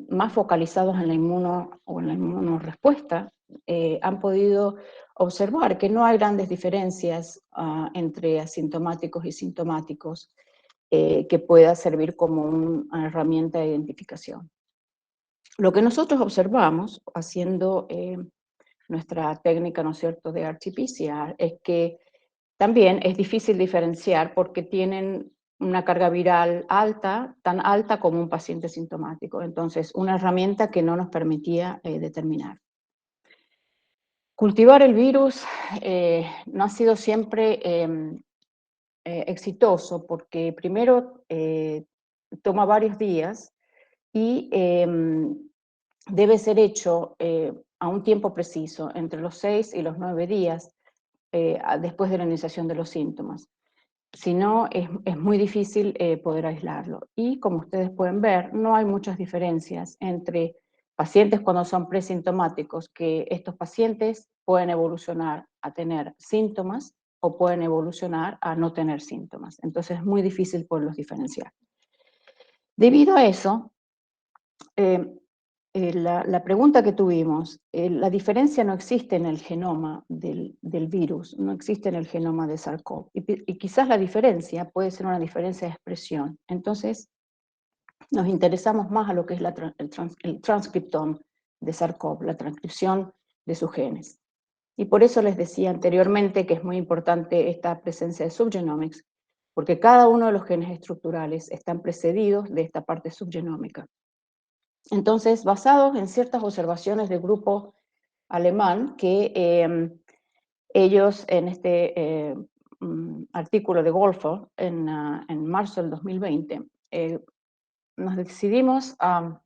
más focalizados en la inmunorespuesta han podido observar que no hay grandes diferencias entre asintomáticos y sintomáticos que pueda servir como una herramienta de identificación. Lo que nosotros observamos haciendo nuestra técnica, ¿no es cierto?, de RT-PCR, es que también es difícil diferenciar porque tienen una carga viral alta, tan alta como un paciente sintomático. Entonces, una herramienta que no nos permitía determinar. Cultivar el virus no ha sido siempre exitoso porque primero toma varios días y debe ser hecho a un tiempo preciso, entre los 6 y los 9 días después de la iniciación de los síntomas. Si no, es muy difícil poder aislarlo. Y como ustedes pueden ver, no hay muchas diferencias entre pacientes cuando son presintomáticos, que estos pacientes pueden evolucionar a tener síntomas o pueden evolucionar a no tener síntomas. Entonces es muy difícil poderlos diferenciar. Debido a eso, la pregunta que tuvimos, la diferencia no existe en el genoma del virus, no existe en el genoma de SARS-CoV, y quizás la diferencia puede ser una diferencia de expresión. Entonces, nos interesamos más a lo que es el transcriptome de SARS-CoV, la transcripción de sus genes. Y por eso les decía anteriormente que es muy importante esta presencia de subgenomics, porque cada uno de los genes estructurales están precedidos de esta parte subgenómica. Entonces, basados en ciertas observaciones del grupo alemán, que ellos en este artículo de Golfer en marzo del 2020, nos decidimos a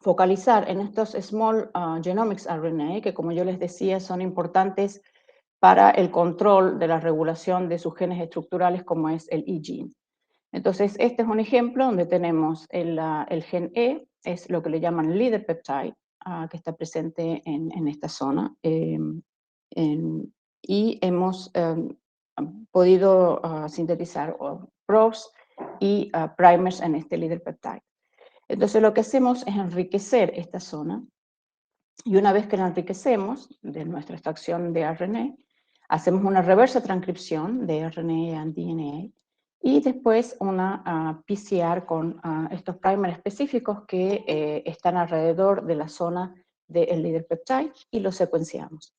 focalizar en estos Small Genomics RNA, que como yo les decía son importantes para el control de la regulación de sus genes estructurales como es el E-gene. Entonces, este es un ejemplo donde tenemos el gen E, es lo que le llaman leader peptide, que está presente en esta zona. Y hemos podido sintetizar probes y primers en este leader peptide. Entonces, lo que hacemos es enriquecer esta zona, y una vez que la enriquecemos de nuestra extracción de RNA, hacemos una reversa transcripción de RNA a DNA, y después una PCR con estos primers específicos que están alrededor de la zona del leader peptide y los secuenciamos.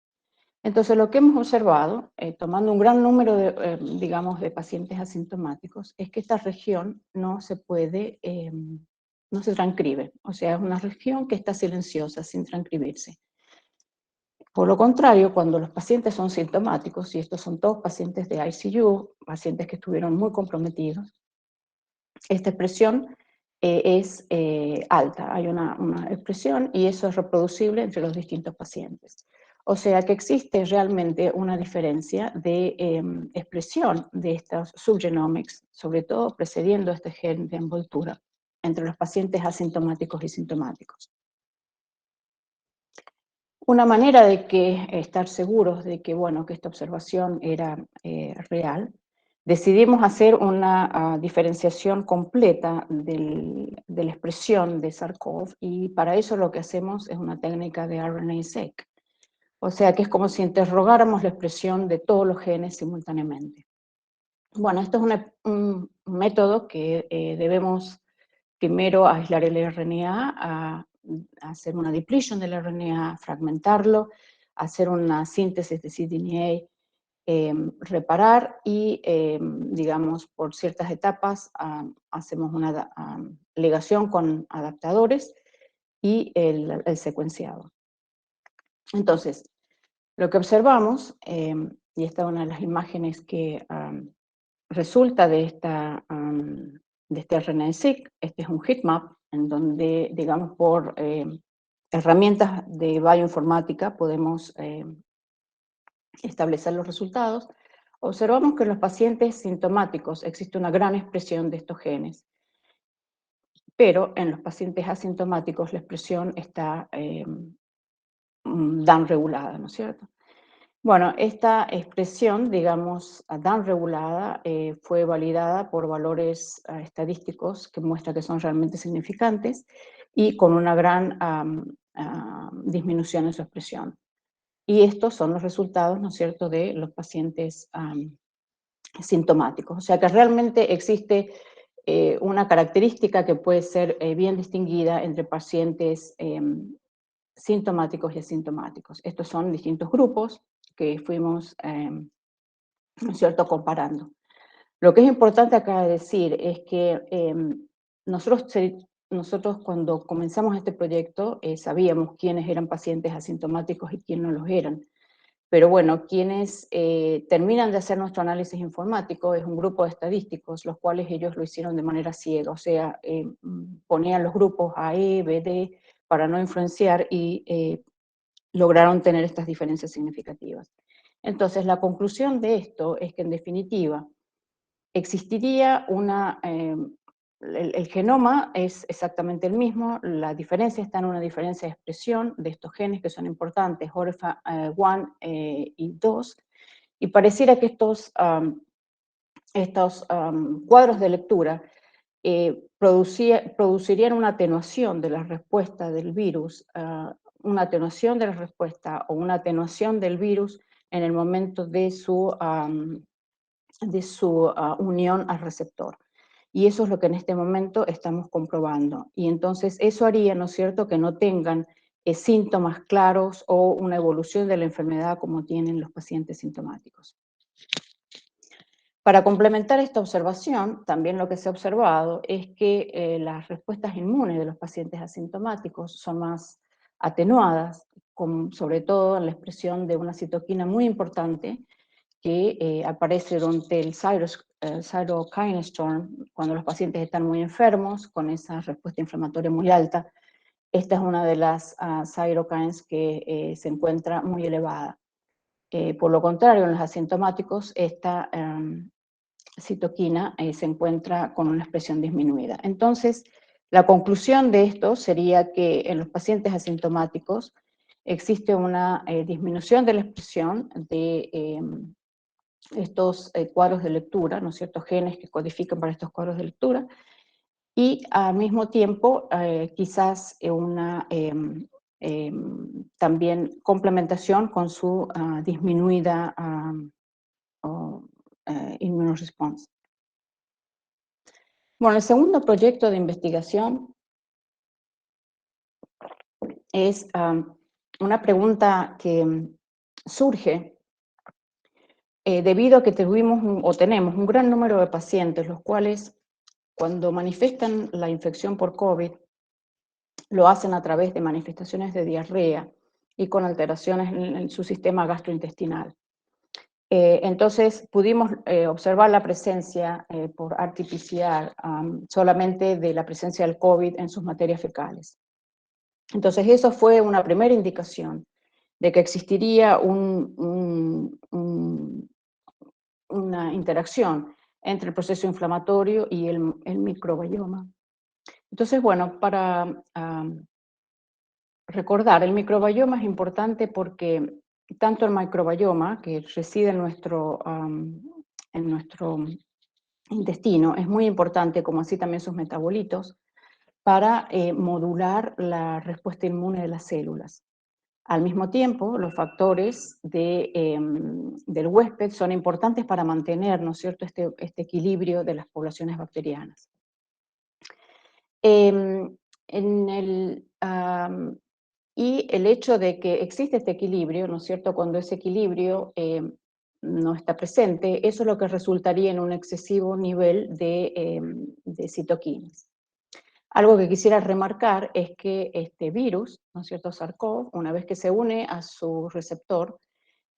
Entonces, lo que hemos observado, tomando un gran número de, digamos, de pacientes asintomáticos, es que esta región no se puede, no se transcribe. O sea, es una región que está silenciosa, sin transcribirse. Por lo contrario, cuando los pacientes son sintomáticos, y estos son todos pacientes de ICU, pacientes que estuvieron muy comprometidos, esta expresión es alta, hay una expresión y eso es reproducible entre los distintos pacientes. O sea que existe realmente una diferencia de expresión de estos subgenomics, sobre todo precediendo este gen de envoltura, entre los pacientes asintomáticos y sintomáticos. Una manera de estar seguros de que, bueno, que esta observación era real, decidimos hacer una diferenciación completa de la expresión de SARS-CoV, y para eso lo que hacemos es una técnica de RNA-seq. O sea que es como si interrogáramos la expresión de todos los genes simultáneamente. Bueno, esto es un método que debemos primero aislar el RNA, hacer una depletion del RNA, fragmentarlo, hacer una síntesis de cDNA, reparar y, digamos, por ciertas etapas hacemos una ligación con adaptadores y el secuenciado. Entonces, lo que observamos, y esta es una de las imágenes que resulta de este RNA-seq, este es un heatmap en donde, digamos, por herramientas de bioinformática podemos establecer los resultados. Observamos que en los pacientes sintomáticos existe una gran expresión de estos genes, pero en los pacientes asintomáticos la expresión está down regulada, ¿no es cierto? Bueno, esta expresión, digamos, down regulada, fue validada por valores estadísticos que muestran que son realmente significantes y con una gran disminución en su expresión. Y estos son los resultados, ¿no es cierto?, de los pacientes sintomáticos. O sea que realmente existe una característica que puede ser bien distinguida entre pacientes sintomáticos y asintomáticos. Estos son distintos grupos que fuimos, ¿no es cierto?, comparando. Lo que es importante acá decir es que nosotros cuando comenzamos este proyecto sabíamos quiénes eran pacientes asintomáticos y quiénes no los eran. Pero bueno, quienes terminan de hacer nuestro análisis informático es un grupo de estadísticos, los cuales ellos lo hicieron de manera ciega, o sea, ponían los grupos A, E, B, D para no influenciar y lograron tener estas diferencias significativas. Entonces, la conclusión de esto es que, en definitiva, existiría el genoma es exactamente el mismo, la diferencia está en una diferencia de expresión de estos genes que son importantes, ORF1 y 2, y pareciera que estos cuadros de lectura producirían una atenuación de la respuesta del virus, una atenuación de la respuesta o una atenuación del virus en el momento de su unión al receptor. Y eso es lo que en este momento estamos comprobando. Y entonces eso haría, ¿no es cierto?, que no tengan síntomas claros o una evolución de la enfermedad como tienen los pacientes sintomáticos. Para complementar esta observación, también lo que se ha observado es que las respuestas inmunes de los pacientes asintomáticos son más atenuadas, sobre todo en la expresión de una citoquina muy importante que aparece durante el cytokine storm, cuando los pacientes están muy enfermos, con esa respuesta inflamatoria muy alta. Esta es una de las cytokines que se encuentra muy elevada. Por lo contrario, en los asintomáticos, esta citoquina se encuentra con una expresión disminuida. Entonces, la conclusión de esto sería que en los pacientes asintomáticos existe una disminución de la expresión de estos cuadros de lectura, ¿no es cierto?, genes que codifican para estos cuadros de lectura, y al mismo tiempo quizás una también complementación con su disminuida immunoresponse. Bueno, el segundo proyecto de investigación es una pregunta que surge debido a que tenemos un gran número de pacientes, los cuales cuando manifiestan la infección por COVID, lo hacen a través de manifestaciones de diarrea y con alteraciones en su sistema gastrointestinal. Entonces pudimos observar la presencia por RT-PCR solamente de la presencia del COVID en sus materias fecales. Entonces eso fue una primera indicación de que existiría una interacción entre el proceso inflamatorio y el microbioma. Entonces, bueno, para recordar, el microbioma es importante porque tanto el microbioma, que reside en nuestro intestino, es muy importante, como así también sus metabolitos, para modular la respuesta inmune de las células. Al mismo tiempo, los factores del huésped son importantes para mantener, ¿no es cierto?, este equilibrio de las poblaciones bacterianas. Y el hecho de que existe este equilibrio, ¿no es cierto?, cuando ese equilibrio no está presente, eso es lo que resultaría en un excesivo nivel de citoquinas. Algo que quisiera remarcar es que este virus, ¿no es cierto?, SARS-CoV, una vez que se une a su receptor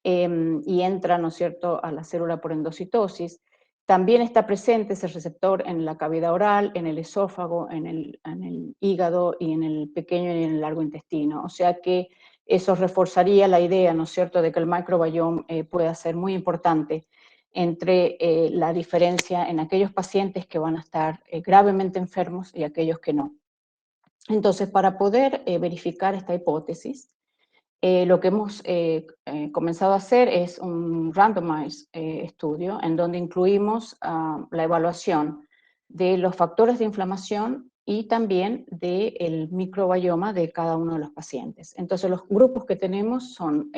y entra, ¿no es cierto?, a la célula por endocitosis, También está presente ese receptor en la cavidad oral, en el esófago, en el hígado y en el pequeño y en el largo intestino. O sea que eso reforzaría la idea, ¿no es cierto?, de que el microbioma pueda ser muy importante entre la diferencia en aquellos pacientes que van a estar gravemente enfermos y aquellos que no. Entonces, para poder verificar esta hipótesis, lo que hemos comenzado a hacer es un randomized estudio en donde incluimos la evaluación de los factores de inflamación y también del microbioma de cada uno de los pacientes. Entonces, los grupos que tenemos son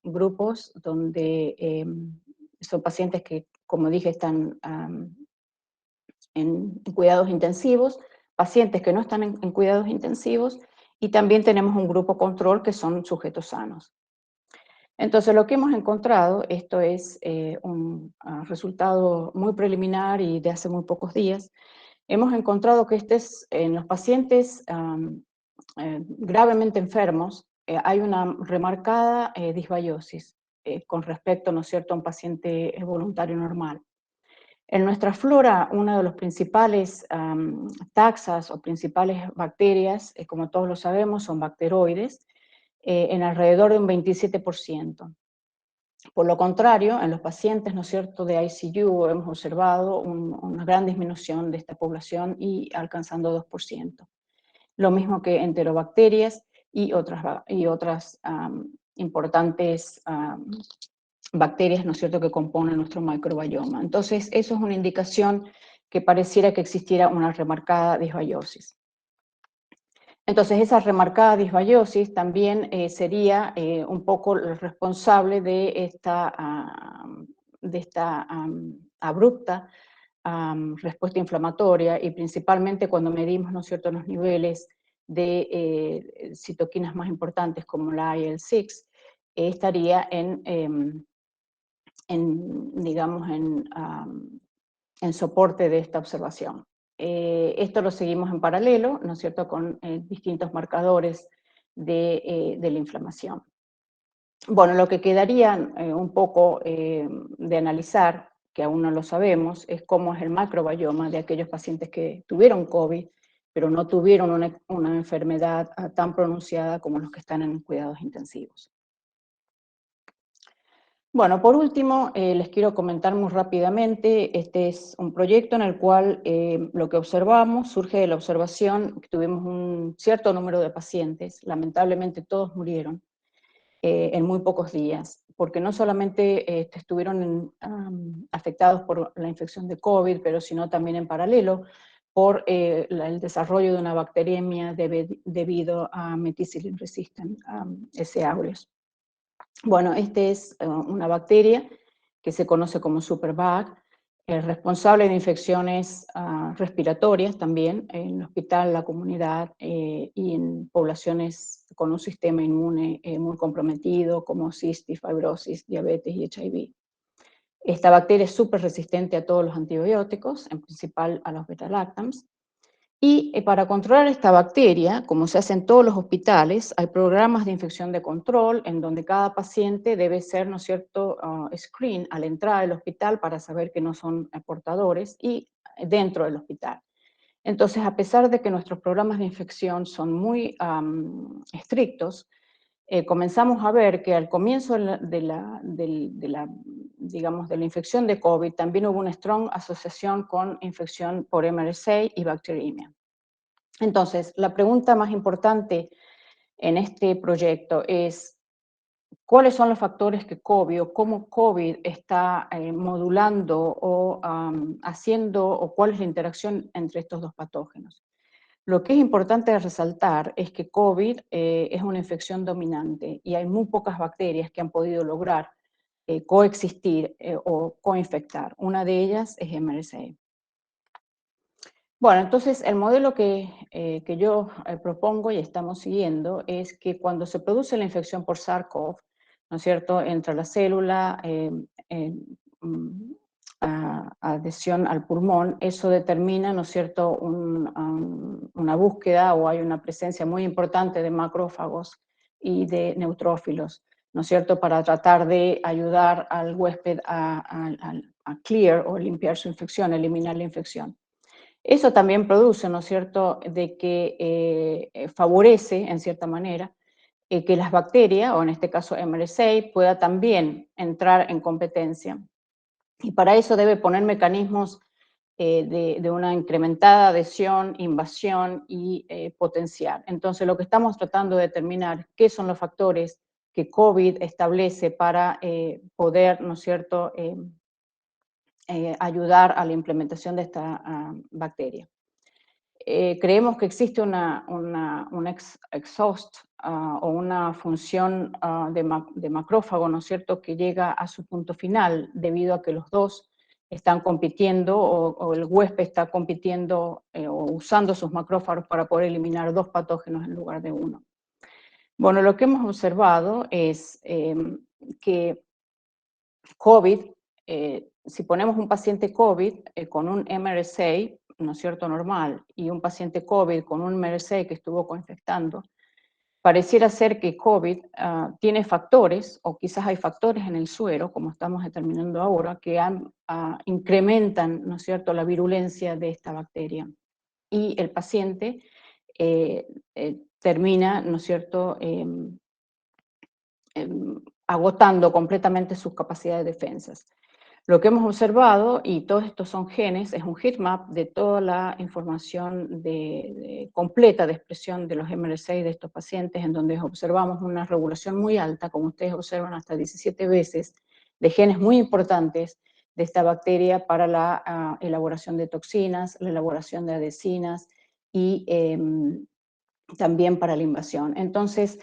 grupos donde son pacientes que, como dije, están en cuidados intensivos, pacientes que no están en cuidados intensivos, y también tenemos un grupo control que son sujetos sanos. Entonces, lo que hemos encontrado, esto es un resultado muy preliminar y de hace muy pocos días, hemos encontrado que en los pacientes gravemente enfermos hay una remarcada disbiosis con respecto, ¿no es cierto?, a un paciente voluntario normal. En nuestra flora, una de los principales taxas o principales bacterias, como todos lo sabemos, son bacteroides, en alrededor de un 27%. Por lo contrario, en los pacientes, ¿no es cierto?, de ICU hemos observado una gran disminución de esta población y alcanzando 2%. Lo mismo que enterobacterias y otras importantes bacterias, ¿no es cierto?, que componen nuestro microbioma. Entonces, eso es una indicación que pareciera que existiera una remarcada disbiosis. Entonces, esa remarcada disbiosis también sería un poco el responsable de esta abrupta respuesta inflamatoria, y principalmente cuando medimos, ¿no es cierto?, los niveles de citoquinas más importantes como la IL-6, estaría digamos, en soporte de esta observación. Esto lo seguimos en paralelo, ¿no es cierto?, con distintos marcadores de la inflamación. Bueno, lo que quedaría un poco de analizar, que aún no lo sabemos, es cómo es el microbioma de aquellos pacientes que tuvieron COVID, pero no tuvieron una enfermedad tan pronunciada como los que están en cuidados intensivos. Bueno, por último, les quiero comentar muy rápidamente, este es un proyecto en el cual lo que observamos surge de la observación que tuvimos un cierto número de pacientes, lamentablemente todos murieron en muy pocos días, porque no solamente estuvieron afectados por la infección de COVID, pero sino también en paralelo por el desarrollo de una bacteriemia debido a methicillin resistant S. aureus. Bueno, esta es una bacteria que se conoce como superbug, responsable de infecciones respiratorias también en el hospital, la comunidad y en poblaciones con un sistema inmune muy comprometido como cistis, fibrosis, diabetes y HIV. Esta bacteria es súper resistente a todos los antibióticos, en principal a los beta-lactams. Y para controlar esta bacteria, como se hace en todos los hospitales, hay programas de infección de control en donde cada paciente debe ser, ¿no es cierto?, screen a la entrada del hospital para saber que no son portadores y dentro del hospital. Entonces, a pesar de que nuestros programas de infección son muy estrictos, comenzamos a ver que al comienzo de la infección de COVID también hubo una strong asociación con infección por MRSA y bacteriemia. Entonces, la pregunta más importante en este proyecto es ¿cuáles son los factores que COVID o cómo COVID está modulando o haciendo, o cuál es la interacción entre estos dos patógenos? Lo que es importante resaltar es que COVID es una infección dominante y hay muy pocas bacterias que han podido lograr coexistir o coinfectar. Una de ellas es MRSA. Bueno, entonces el modelo que yo propongo y estamos siguiendo es que cuando se produce la infección por SARS-CoV, ¿no es cierto?, entra la célula, adhesión al pulmón, eso determina, ¿no es cierto?, una búsqueda, o hay una presencia muy importante de macrófagos y de neutrófilos, ¿no es cierto?, para tratar de ayudar al huésped a clear o limpiar su infección, eliminar la infección. Eso también produce, ¿no es cierto?, de que favorece, en cierta manera, que las bacterias, o en este caso MRSA, pueda también entrar en competencia. Y para eso debe poner mecanismos de una incrementada adhesión, invasión y potencial. Entonces, lo que estamos tratando de determinar qué son los factores que COVID establece para poder, ¿no es cierto?, ayudar a la implementación de esta bacteria. Creemos que existe un exhaust o una función de macrófago, ¿no es cierto?, que llega a su punto final debido a que los dos están compitiendo o el huésped está compitiendo o usando sus macrófagos para poder eliminar 2 patógenos en lugar de 1. Bueno, lo que hemos observado es que COVID, si ponemos un paciente COVID con un MRSA, ¿no es cierto?, normal, y un paciente COVID con un MRSA que estuvo coinfectando, pareciera ser que COVID tiene factores, o quizás hay factores en el suero, como estamos determinando ahora, que incrementan, ¿no es cierto?, la virulencia de esta bacteria. Y el paciente termina, ¿no es cierto?, agotando completamente sus capacidades de defensas. Lo que hemos observado, y todos estos son genes, es un heatmap de toda la información completa de expresión de los MRSA de estos pacientes, en donde observamos una regulación muy alta, como ustedes observan, hasta 17 veces, de genes muy importantes de esta bacteria para la elaboración de toxinas, la elaboración de adhesinas y también para la invasión. Entonces,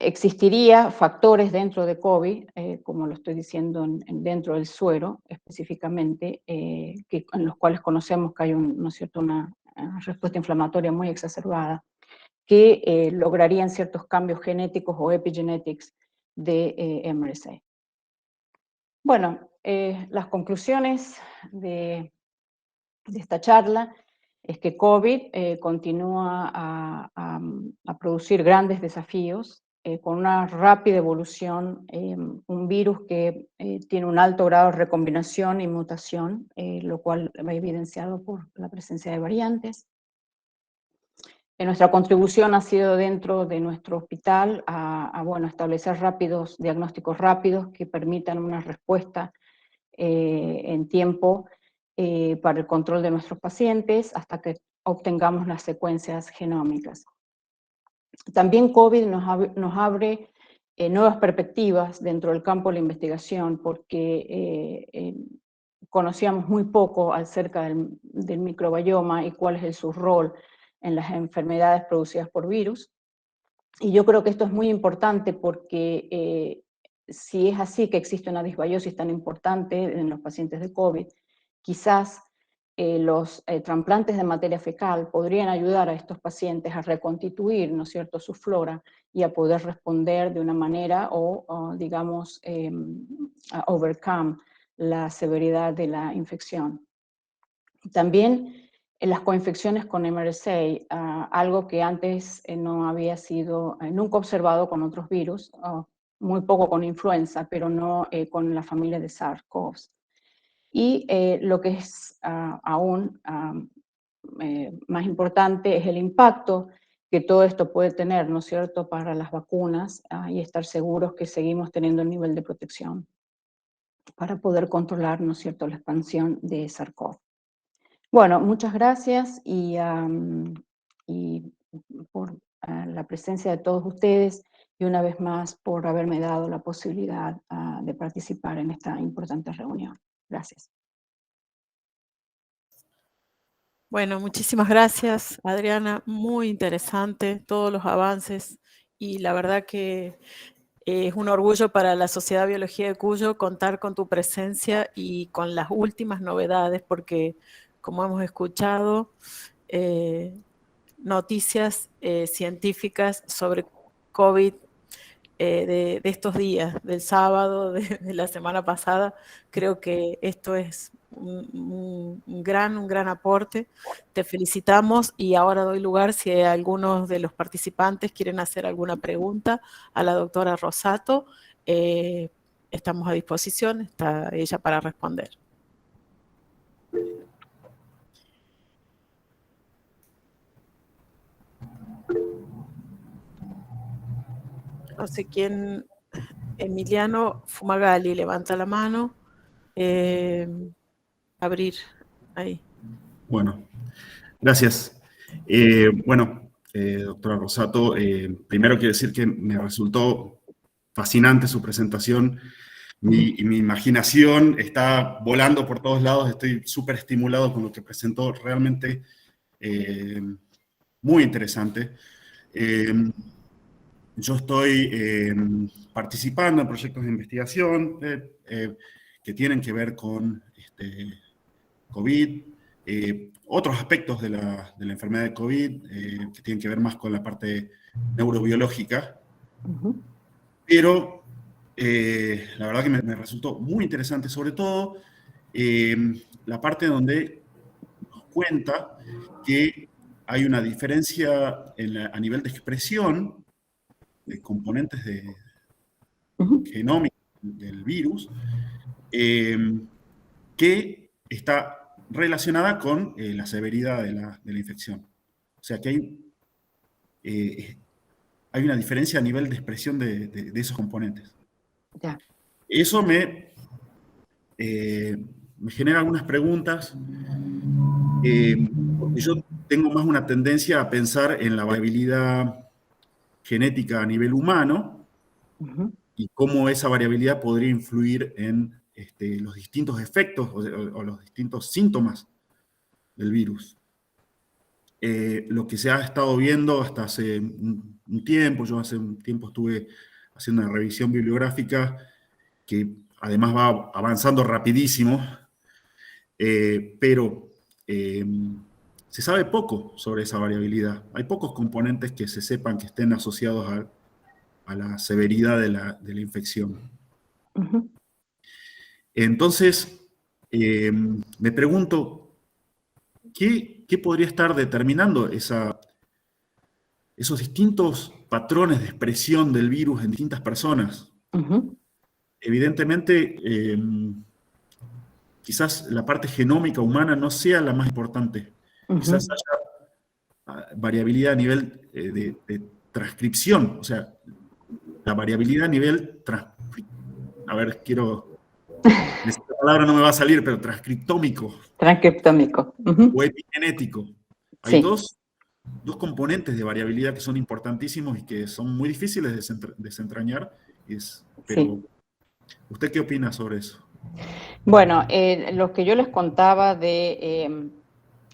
existiría factores dentro de COVID, como lo estoy diciendo dentro del suero específicamente, en los cuales conocemos que hay ¿no es cierto?, una respuesta inflamatoria muy exacerbada, que lograrían ciertos cambios genéticos o epigenetics de MRSA. Bueno, las conclusiones de esta charla es que COVID continúa a producir grandes desafíos con una rápida evolución, un virus que tiene un alto grado de recombinación y mutación, lo cual va evidenciado por la presencia de variantes. Nuestra contribución ha sido dentro de nuestro hospital bueno, establecer diagnósticos rápidos que permitan una respuesta en tiempo para el control de nuestros pacientes hasta que obtengamos las secuencias genómicas. También COVID nos abre nuevas perspectivas dentro del campo de la investigación porque conocíamos muy poco acerca del microbioma y cuál es su rol en las enfermedades producidas por virus. Y yo creo que esto es muy importante porque si es así que existe una disbiosis tan importante en los pacientes de COVID, quizás los trasplantes de materia fecal podrían ayudar a estos pacientes a reconstituir, ¿no es cierto?, su flora y a poder responder de una manera o digamos, a overcome la severidad de la infección. También en las coinfecciones con MRSA, algo que antes no había sido nunca observado con otros virus, muy poco con influenza, pero no con la familia de SARS-CoV. Y lo que es aún más importante es el impacto que todo esto puede tener, ¿no es cierto?, para las vacunas y estar seguros que seguimos teniendo el nivel de protección para poder controlar, ¿no es cierto?, la expansión de SARS-CoV. Bueno, muchas gracias y por la presencia de todos ustedes y una vez más por haberme dado la posibilidad de participar en esta importante reunión. Gracias. Bueno, muchísimas gracias, Adriana. Muy interesante todos los avances y la verdad que es un orgullo para la Sociedad de Biología de Cuyo contar con tu presencia y con las últimas novedades porque, como hemos escuchado, noticias científicas sobre COVID de estos días, del sábado, de la semana pasada. Creo que esto es un gran aporte. Te felicitamos y ahora doy lugar si algunos de los participantes quieren hacer alguna pregunta a la doctora Rosato. estamos a disposición, está ella para responder. No sé quién, Emiliano Fumagalli, levanta la mano. Abrir, ahí. Bueno, gracias. Doctora Rosato, primero quiero decir que me resultó fascinante su presentación. Mi imaginación está volando por todos lados, estoy súper estimulado con lo que presentó, realmente muy interesante. Yo estoy participando en proyectos de investigación que tienen que ver con COVID, otros aspectos de la enfermedad de COVID que tienen que ver más con la parte neurobiológica, pero la verdad que me resultó muy interesante, sobre todo la parte donde nos cuenta que hay una diferencia a nivel de expresión de componentes genómicos del virus que está relacionada con la severidad de la infección. O sea que hay una diferencia a nivel de expresión de esos componentes. Ya. Eso me genera algunas preguntas, porque yo tengo más una tendencia a pensar en la variabilidad genética a nivel humano y cómo esa variabilidad podría influir en los distintos efectos o los distintos síntomas del virus. Lo que se ha estado viendo hasta hace un tiempo, yo hace un tiempo estuve haciendo una revisión bibliográfica que además va avanzando rapidísimo, pero se sabe poco sobre esa variabilidad. Hay pocos componentes que se sepan que estén asociados a la severidad de la infección. Entonces, me pregunto, ¿qué podría estar determinando esos distintos patrones de expresión del virus en distintas personas? Evidentemente, quizás la parte genómica humana no sea la más importante. Quizás haya variabilidad a nivel de transcripción, o sea, la variabilidad a nivel, a ver, esta palabra no me va a salir, pero transcriptómico. Transcriptómico. O epigenético. Hay dos componentes de variabilidad que son importantísimos y que son muy difíciles de desentrañar. Pero, ¿usted qué opina sobre eso? Bueno, lo que yo les contaba de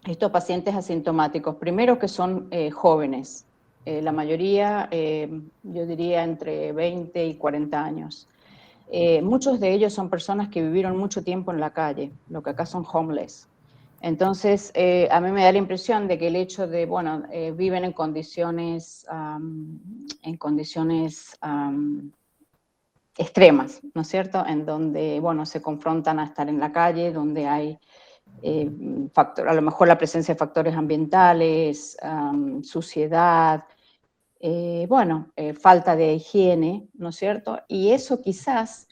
estos pacientes asintomáticos, primero que son jóvenes, la mayoría, yo diría, entre 20 y 40 años. Muchos de ellos son personas que vivieron mucho tiempo en la calle, lo que acá son homeless. Entonces, a mí me da la impresión de que el hecho de, bueno, viven en condiciones extremas, ¿no es cierto? En donde, bueno, se confrontan a estar en la calle, donde hay a lo mejor la presencia de factores ambientales, suciedad, falta de higiene, ¿no es cierto? Y eso quizás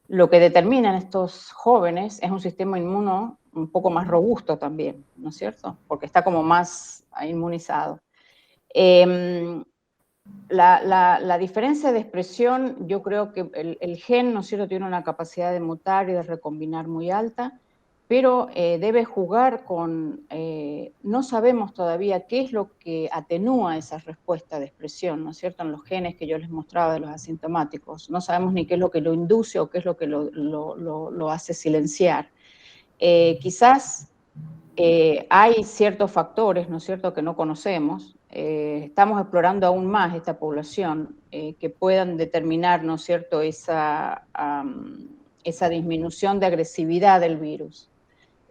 lo que determina en estos jóvenes es un sistema inmuno un poco más robusto también, ¿no es cierto? Porque está como más inmunizado. La diferencia de expresión, yo creo que el gen, ¿no es cierto?, tiene una capacidad de mutar y de recombinar muy alta, pero debe jugar con, no sabemos todavía qué es lo que atenúa esa respuesta de expresión, ¿no es cierto?, en los genes que yo les mostraba de los asintomáticos. No sabemos ni qué es lo que lo induce o qué es lo que lo hace silenciar. Quizás hay ciertos factores, ¿no es cierto?, que no conocemos. Estamos explorando aún más esta población que puedan determinar, ¿no es cierto?, esa disminución de agresividad del virus.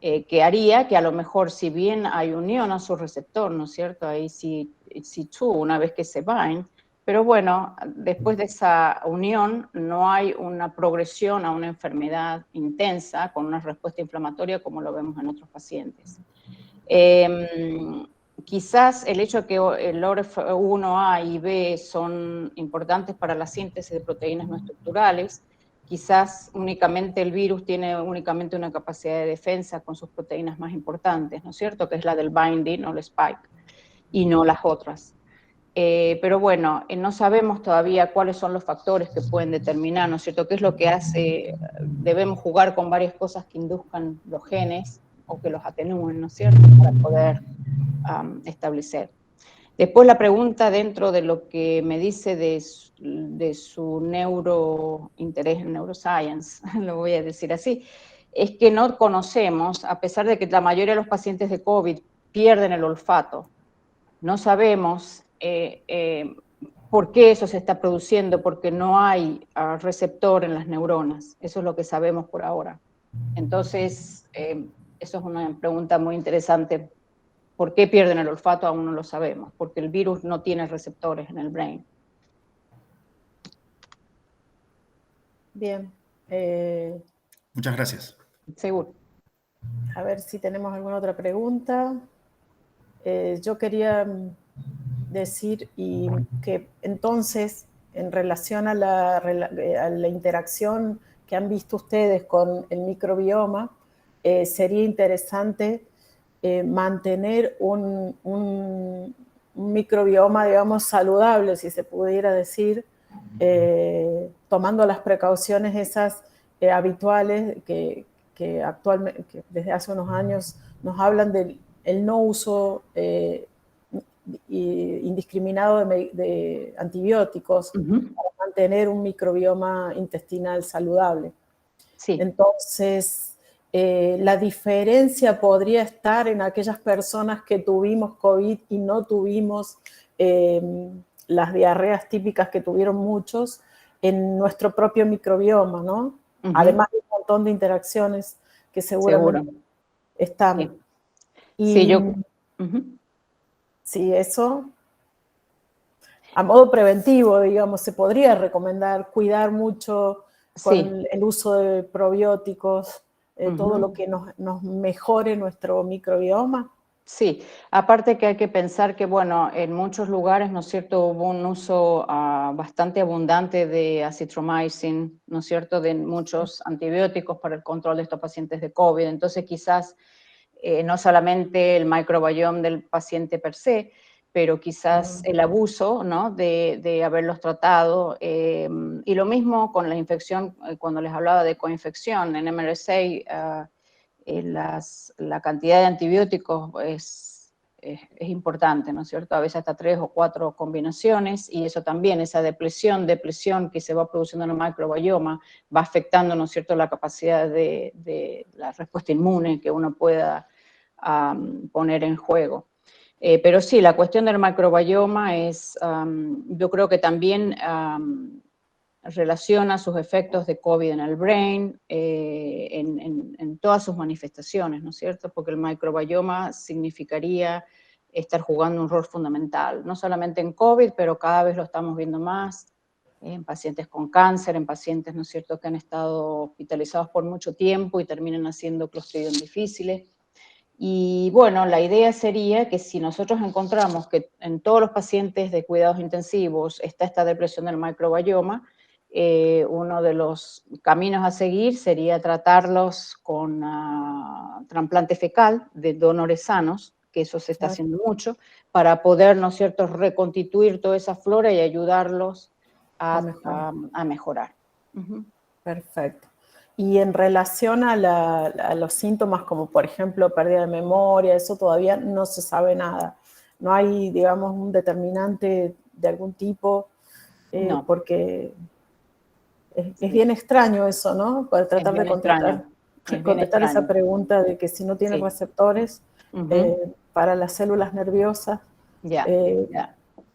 Que haría que a lo mejor, si bien hay unión a su receptor, ¿no es cierto?, ahí C2, una vez que se bind, pero bueno, después de esa unión no hay una progresión a una enfermedad intensa con una respuesta inflamatoria como lo vemos en otros pacientes. Quizás el hecho de que el ORF1A y B son importantes para la síntesis de proteínas no estructurales, quizás únicamente el virus tiene únicamente una capacidad de defensa con sus proteínas más importantes, ¿no es cierto? Que es la del binding o el spike, y no las otras. Pero bueno, no sabemos todavía cuáles son los factores que pueden determinar, ¿no es cierto? ¿Qué es lo que hace? Debemos jugar con varias cosas que induzcan los genes o que los atenúen, ¿no es cierto? Para poder establecer. Después la pregunta dentro de lo que me dice de su interés en neuroscience, lo voy a decir así, es que no conocemos, a pesar de que la mayoría de los pacientes de COVID pierden el olfato, no sabemos por qué eso se está produciendo, porque no hay receptor en las neuronas. Eso es lo que sabemos por ahora. Entonces, eso es una pregunta muy interesante. ¿Por qué pierden el olfato? Aún no lo sabemos, porque el virus no tiene receptores en el brain. Bien. Muchas gracias. Seguro. A ver si tenemos alguna otra pregunta. Yo quería decir que entonces, en relación a la interacción que han visto ustedes con el microbioma, sería interesante mantener un microbioma, digamos, saludable, si se pudiera decir, tomando las precauciones esas habituales que actualmente, que desde hace unos años nos hablan del no uso indiscriminado de antibióticos para mantener un microbioma intestinal saludable. Sí. Entonces, la diferencia podría estar en aquellas personas que tuvimos COVID y no tuvimos las diarreas típicas que tuvieron muchos en nuestro propio microbioma, ¿no? Además de un montón de interacciones que seguramente están. Sí. Y, sí, yo... Sí, eso, a modo preventivo, digamos, se podría recomendar cuidar mucho con el uso de probióticos, todo lo que nos mejore nuestro microbioma. Sí, aparte que hay que pensar que, bueno, en muchos lugares, ¿no es cierto?, hubo un uso bastante abundante de azithromycin, ¿no es cierto?, de muchos antibióticos para el control de estos pacientes de COVID. Entonces, quizás no solamente el microbioma del paciente per se, pero quizás el abuso, ¿no?, de haberlos tratado. Y lo mismo con la infección, cuando les hablaba de coinfección, en MRSA, la cantidad de antibióticos es importante, ¿no es cierto? A veces hasta 3 o 4 combinaciones, y eso también, esa depresión que se va produciendo en el microbioma, va afectando, ¿no es cierto?, la capacidad de la respuesta inmune que uno pueda poner en juego. Pero sí, la cuestión del microbioma es, yo creo que también relaciona sus efectos de COVID en el brain, en todas sus manifestaciones, ¿no es cierto? Porque el microbioma significaría estar jugando un rol fundamental, no solamente en COVID, pero cada vez lo estamos viendo más, en pacientes con cáncer, en pacientes, ¿no es cierto?, que han estado hospitalizados por mucho tiempo y terminan haciendo Clostridium difficile. Y bueno, la idea sería que si nosotros encontramos que en todos los pacientes de cuidados intensivos está esta depresión del microbioma, uno de los caminos a seguir sería tratarlos con trasplante fecal de donores sanos, que eso se está haciendo mucho, para poder, ¿no es cierto?, reconstituir toda esa flora y ayudarlos a mejorar. Perfecto. Y en relación a los síntomas, como por ejemplo pérdida de memoria, eso todavía no se sabe nada. No hay, digamos, un determinante de algún tipo, no. Porque es bien extraño eso, ¿no? Para tratar de contestar esa pregunta de que si no tiene receptores para las células nerviosas,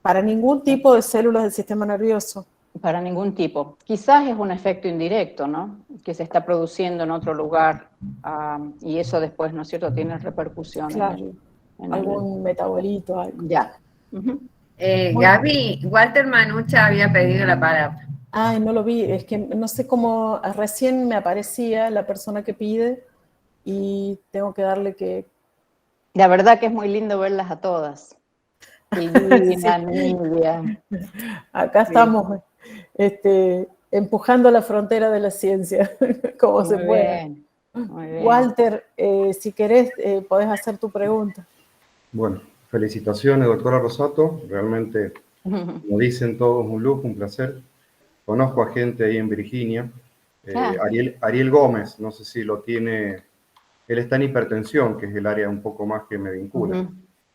para ningún tipo de células del sistema nervioso. Para ningún tipo. Quizás es un efecto indirecto, ¿no?, que se está produciendo en otro lugar, y eso después, ¿no es cierto?, tiene repercusiones. Claro, algún metabolito, algo. Ya. Gaby, Walter Manucha había pedido la palabra. Ay, no lo vi, es que no sé cómo, recién me aparecía la persona que pide y tengo que darle que... La verdad que es muy lindo verlas a todas. Silvina, Nidia. Acá estamos empujando la frontera de la ciencia, como se pueda. Muy bien. Walter, si querés, podés hacer tu pregunta. Bueno, felicitaciones, doctora Rosato. Realmente, como dicen todos, un lujo, un placer. Conozco a gente ahí en Virginia. Ariel Gómez, no sé si lo tiene. Él está en hipertensión, que es el área un poco más que me vincula.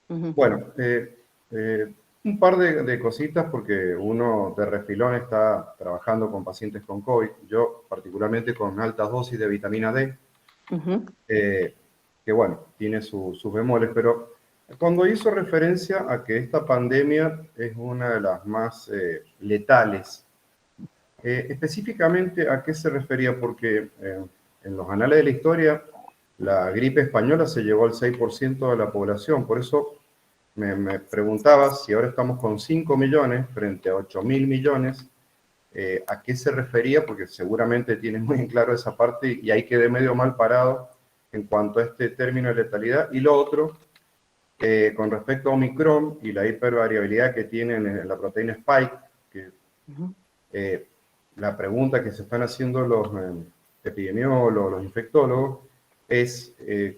Bueno, un par de cositas, porque uno de refilón está trabajando con pacientes con COVID. Yo, particularmente, con altas dosis de vitamina D. Que bueno, tiene sus bemoles, pero cuando hizo referencia a que esta pandemia es una de las más letales, específicamente ¿a qué se refería? Porque en los anales de la historia la gripe española se llevó al 6% de la población, por eso me preguntaba si ahora estamos con 5 millones frente a 8.000 millones, ¿a qué se refería? Porque seguramente tienes muy en claro esa parte y ahí quedé medio mal parado en cuanto a este término de letalidad. Y lo otro, con respecto a Omicron y la hipervariabilidad que tienen en la proteína Spike, que la pregunta que se están haciendo los epidemiólogos, los infectólogos, es,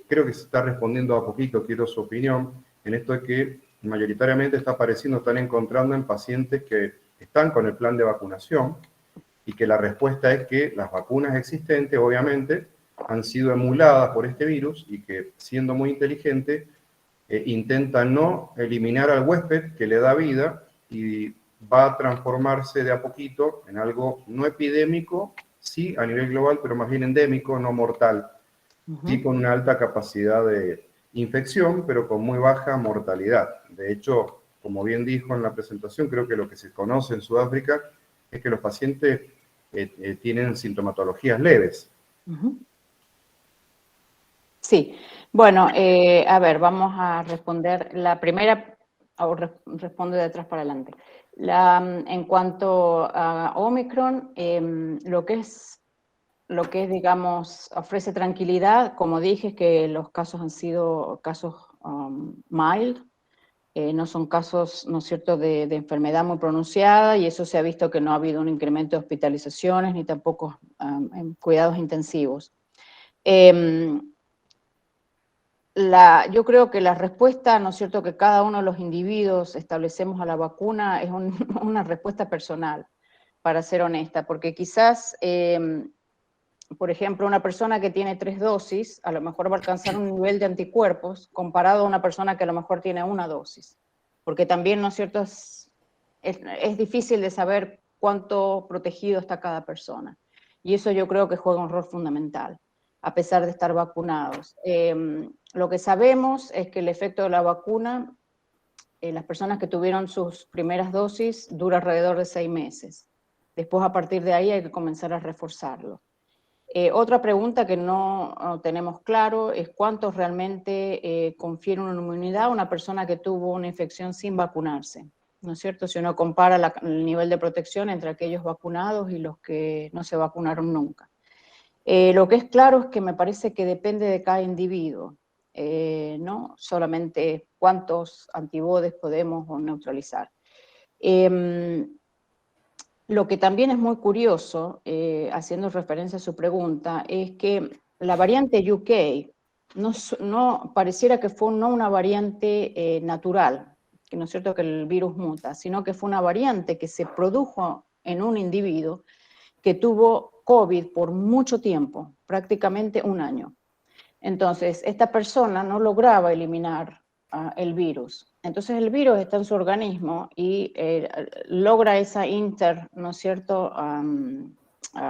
creo que se está respondiendo a poquito, quiero su opinión, en esto de que mayoritariamente está apareciendo, están encontrando en pacientes que están con el plan de vacunación y que la respuesta es que las vacunas existentes, obviamente, han sido emuladas por este virus y que, siendo muy inteligente, intentan no eliminar al huésped que le da vida y va a transformarse de a poquito en algo no epidémico, sí, a nivel global, pero más bien endémico, no mortal. Sí, con una alta capacidad de infección, pero con muy baja mortalidad. De hecho, como bien dijo en la presentación, creo que lo que se conoce en Sudáfrica es que los pacientes tienen sintomatologías leves. Sí, bueno, a ver, vamos a responder la primera, o respondo de atrás para adelante. En cuanto a Omicron, lo que es, digamos, ofrece tranquilidad, como dije, es que los casos han sido casos mild, no son casos, ¿no es cierto?, de enfermedad muy pronunciada, y eso se ha visto que no ha habido un incremento de hospitalizaciones ni tampoco en cuidados intensivos. Yo creo que la respuesta, ¿no es cierto?, que cada uno de los individuos establecemos a la vacuna es una respuesta personal, para ser honesta, porque quizás, por ejemplo, una persona que tiene 3 dosis, a lo mejor va a alcanzar un nivel de anticuerpos comparado a una persona que a lo mejor tiene 1 dosis, porque también, ¿no es cierto?, es difícil de saber cuánto protegido está cada persona, y eso yo creo que juega un rol fundamental, a pesar de estar vacunados. Lo que sabemos es que el efecto de la vacuna, las personas que tuvieron sus primeras dosis, dura alrededor de 6 meses. Después, a partir de ahí, hay que comenzar a reforzarlo. Otra pregunta que no tenemos claro es cuánto realmente confiere una inmunidad a una persona que tuvo una infección sin vacunarse, ¿no es cierto? Si uno compara el nivel de protección entre aquellos vacunados y los que no se vacunaron nunca. Lo que es claro es que me parece que depende de cada individuo, no solamente cuántos antibodies podemos neutralizar. Lo que también es muy curioso, haciendo referencia a su pregunta, es que la variante UK no pareciera que fue no una variante natural, que no es cierto que el virus muta, sino que fue una variante que se produjo en un individuo que tuvo COVID por mucho tiempo, prácticamente 1 año. Entonces, esta persona no lograba eliminar el virus. Entonces, el virus está en su organismo y logra esa ¿no es cierto?,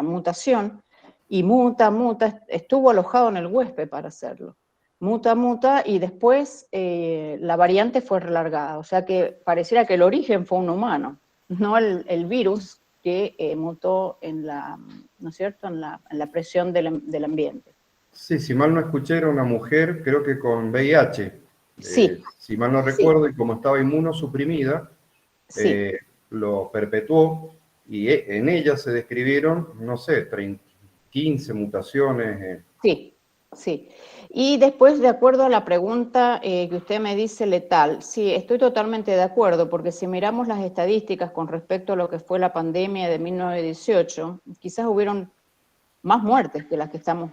mutación, y muta, estuvo alojado en el huésped para hacerlo. Muta, y después la variante fue relargada. O sea que pareciera que el origen fue un humano, no el virus que mutó en la, ¿no es cierto?, en la presión del ambiente. Sí, si mal no escuché, era una mujer, creo que con VIH. Sí. Si mal no recuerdo, y como estaba inmunosuprimida, Sí. lo perpetuó, y en ella se describieron, no sé, 15 mutaciones. Sí, Sí. Y después, de acuerdo a la pregunta que usted me dice letal, sí, estoy totalmente de acuerdo, porque si miramos las estadísticas con respecto a lo que fue la pandemia de 1918, quizás hubieron más muertes que las que estamos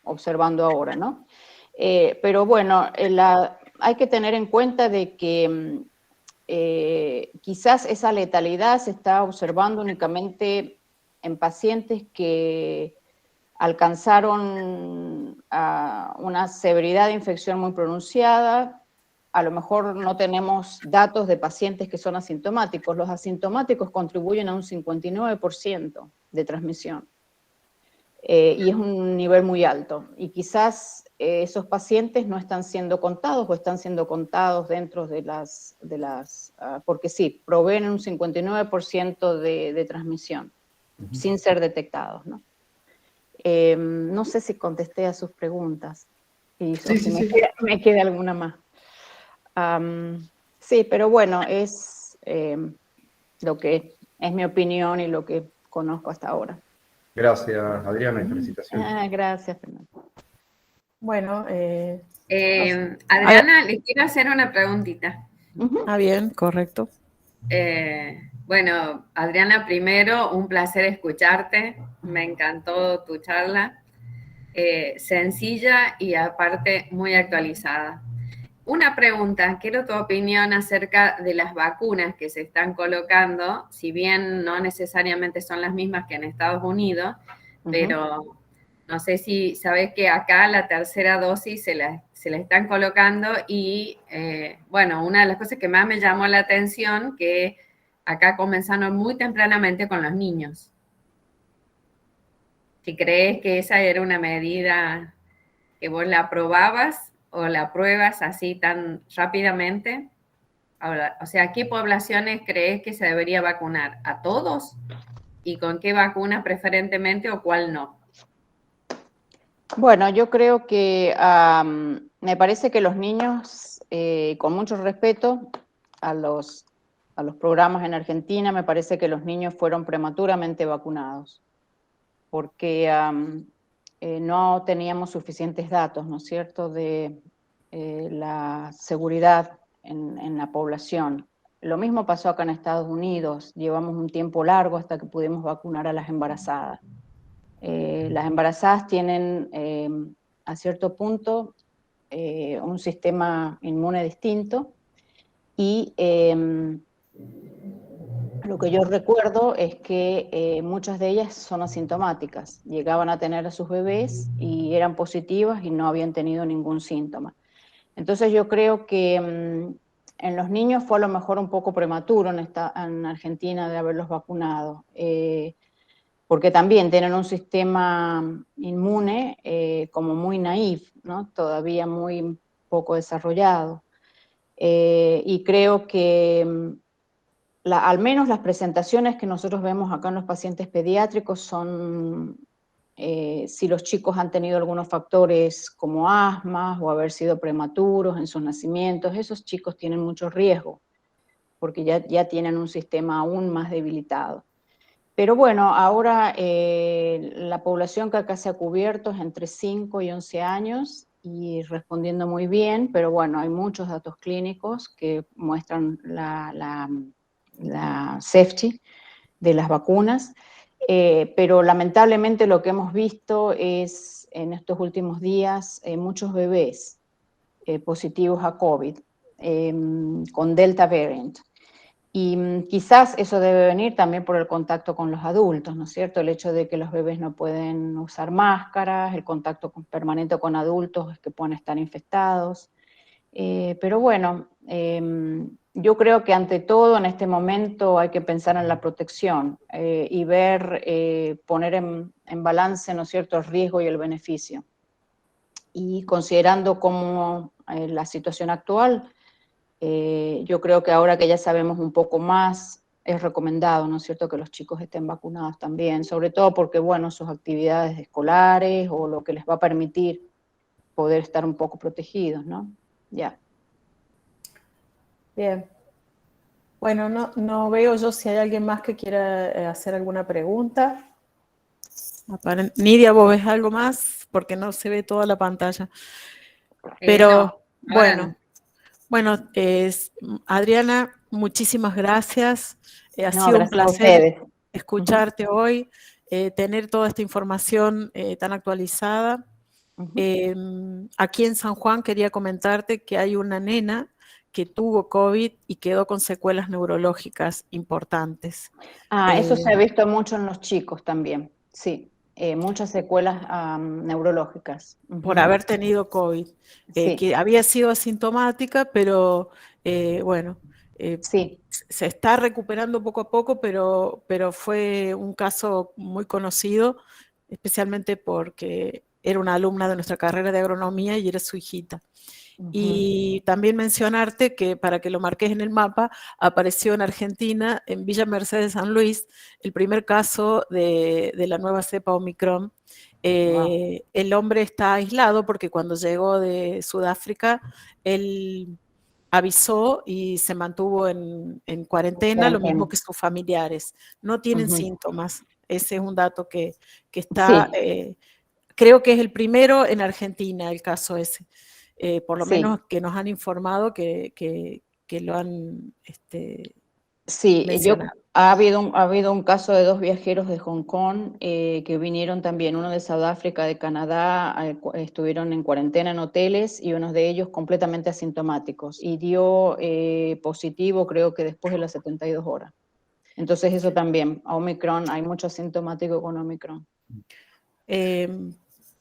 observando ahora, ¿no? Pero bueno, hay que tener en cuenta de que quizás esa letalidad se está observando únicamente en pacientes que alcanzaron una severidad de infección muy pronunciada. A lo mejor no tenemos datos de pacientes que son asintomáticos. Los asintomáticos contribuyen a un 59% de transmisión. Y es un nivel muy alto. Y quizás esos pacientes no están siendo contados o están siendo contados dentro de las porque sí, proveen un 59% de transmisión, sin ser detectados, ¿no? No sé si contesté a sus preguntas. Y Sí. Me queda alguna más. Sí, pero bueno, es lo que es mi opinión y lo que conozco hasta ahora. Gracias, Adriana, y felicitaciones. Gracias, Fernando. Bueno, Adriana, le quiero hacer una preguntita. Bien, correcto. Bueno, Adriana, primero, un placer escucharte. Me encantó tu charla. Sencilla y aparte muy actualizada. Una pregunta, quiero tu opinión acerca de las vacunas que se están colocando, si bien no necesariamente son las mismas que en Estados Unidos, pero no sé si sabes que acá la tercera dosis se la están colocando y, bueno, una de las cosas que más me llamó la atención, que acá comenzaron muy tempranamente con los niños. Si crees que esa era una medida que vos la aprobabas o la apruebas así tan rápidamente. Ahora, o sea, ¿qué poblaciones crees que se debería vacunar? ¿A todos? ¿Y con qué vacuna preferentemente o cuál no? Bueno, yo creo que me parece que los niños, con mucho respeto a los programas en Argentina, me parece que los niños fueron prematuramente vacunados, porque no teníamos suficientes datos, ¿no es cierto?, de la seguridad en la población. Lo mismo pasó acá en Estados Unidos, llevamos un tiempo largo hasta que pudimos vacunar a las embarazadas. Las embarazadas tienen a cierto punto un sistema inmune distinto y lo que yo recuerdo es que muchas de ellas son asintomáticas, llegaban a tener a sus bebés y eran positivas y no habían tenido ningún síntoma. Entonces yo creo que en los niños fue a lo mejor un poco prematuro en Argentina de haberlos vacunado, porque también tienen un sistema inmune como muy naif, ¿no? Todavía muy poco desarrollado. Y creo que al menos las presentaciones que nosotros vemos acá en los pacientes pediátricos son, si los chicos han tenido algunos factores como asma o haber sido prematuros en sus nacimientos, esos chicos tienen mucho riesgo, porque ya tienen un sistema aún más debilitado. Pero bueno, ahora la población que acá se ha cubierto es entre 5 y 11 años y respondiendo muy bien, pero bueno, hay muchos datos clínicos que muestran la safety de las vacunas, pero lamentablemente lo que hemos visto es en estos últimos días muchos bebés positivos a COVID con Delta variant. Y quizás eso debe venir también por el contacto con los adultos, ¿no es cierto? El hecho de que los bebés no pueden usar máscaras, el contacto permanente con adultos que pueden estar infectados. Pero bueno, yo creo que ante todo en este momento hay que pensar en la protección y ver, poner en balance, ¿no es cierto?, el riesgo y el beneficio. Y considerando como la situación actual, yo creo que ahora que ya sabemos un poco más, es recomendado, ¿no es cierto?, que los chicos estén vacunados también, sobre todo porque, bueno, sus actividades escolares o lo que les va a permitir poder estar un poco protegidos, ¿no? Ya. Bien. Bueno, no veo yo si hay alguien más que quiera hacer alguna pregunta. Nidia, ¿vos ves algo más? porque no se ve toda la pantalla. Pero no, bueno, Adriana, muchísimas gracias. Ha No, sido un gracias a placer ustedes. escucharte hoy, tener toda esta información tan actualizada. Aquí en San Juan quería comentarte que hay una nena que tuvo COVID y quedó con secuelas neurológicas importantes. Eso se ha visto mucho en los chicos también, sí. Muchas secuelas neurológicas. Por haber tenido COVID, Sí. que había sido asintomática, pero bueno, sí. se está recuperando poco a poco, pero fue un caso muy conocido, especialmente porque era una alumna de nuestra carrera de agronomía y era su hijita. Y también mencionarte que, para que lo marques en el mapa, apareció en Argentina, en Villa Mercedes, San Luis, el primer caso de la nueva cepa Omicron. El hombre está aislado porque cuando llegó de Sudáfrica, él avisó y se mantuvo en cuarentena, lo mismo que sus familiares. No tienen síntomas. Ese es un dato que está, creo que es el primero en Argentina, el caso ese. Por lo menos que nos han informado que lo han mencionado. Ha habido un caso de 2 viajeros de Hong Kong que vinieron también, uno de Sudáfrica, de Canadá, estuvieron en cuarentena en hoteles y uno de ellos completamente asintomáticos y dio positivo, creo que después de las 72 horas. Entonces eso también, Omicron, hay mucho asintomático con Omicron.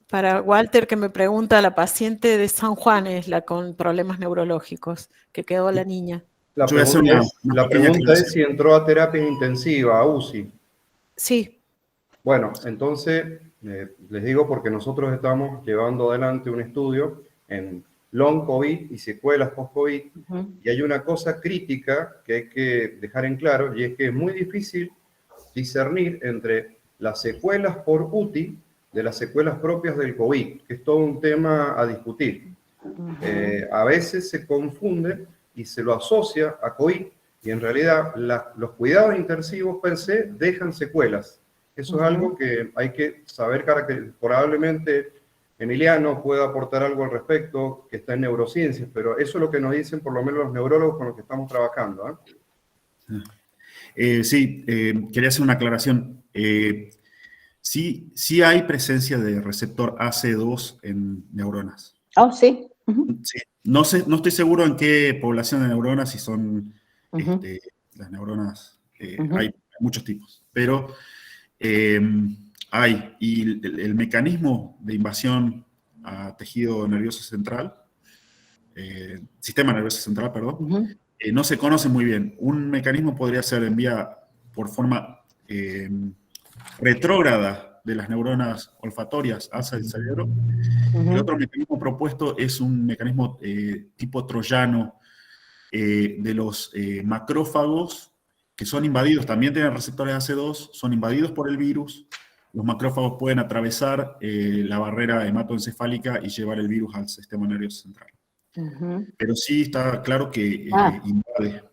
Para Walter, que me pregunta, la paciente de San Juan es la con problemas neurológicos, que quedó la niña. La pregunta es si entró a terapia intensiva, a UCI. Sí. Bueno, entonces, les digo porque nosotros estamos llevando adelante un estudio en long COVID y secuelas post-COVID, y hay una cosa crítica que hay que dejar en claro, y es que es muy difícil discernir entre las secuelas por UTI de las secuelas propias del COVID, que es todo un tema a discutir. A veces se confunde y se lo asocia a COVID, y en realidad los cuidados intensivos per se dejan secuelas. Eso es algo que hay que saber caracterizar. Probablemente Emiliano pueda aportar algo al respecto, que está en neurociencias, pero eso es lo que nos dicen por lo menos los neurólogos con los que estamos trabajando. Sí, quería hacer una aclaración. Sí hay presencia de receptor AC2 en neuronas. Oh, sí. Sí. No estoy seguro en qué población de neuronas, si son las neuronas, hay muchos tipos, pero hay. Y el mecanismo de invasión a tejido nervioso central, sistema nervioso central, perdón, no se conoce muy bien. Un mecanismo podría ser en vía por forma retrógrada de las neuronas olfatorias hacia el cerebro. El otro mecanismo propuesto es un mecanismo tipo troyano de los macrófagos, que son invadidos, también tienen receptores AC2, son invadidos por el virus. Los macrófagos pueden atravesar la barrera hematoencefálica y llevar el virus al sistema nervioso central. Pero sí está claro que invade.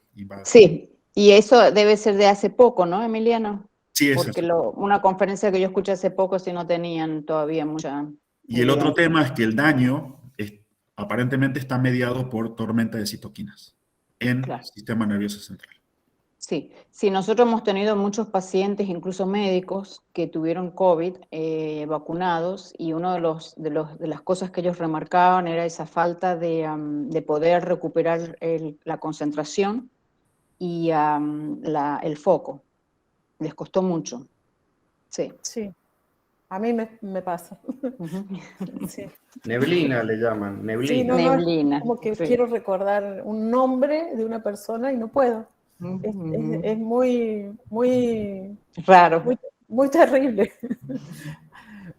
Sí, y eso debe ser de hace poco, ¿no, Emiliano? Sí, es porque una conferencia que yo escuché hace poco, sí no tenían todavía mucha... Y el otro tema es que el daño aparentemente está mediado por tormenta de citoquinas en el sistema nervioso central. Sí, nosotros hemos tenido muchos pacientes, incluso médicos, que tuvieron COVID vacunados, y una de las cosas que ellos remarcaban era esa falta de poder recuperar la concentración y el foco. Les costó mucho. Sí. Sí, a mí me pasa. Sí. Neblina le llaman, neblina. Sí, neblina. Es como que quiero recordar un nombre de una persona y no puedo. Es muy raro. Muy terrible.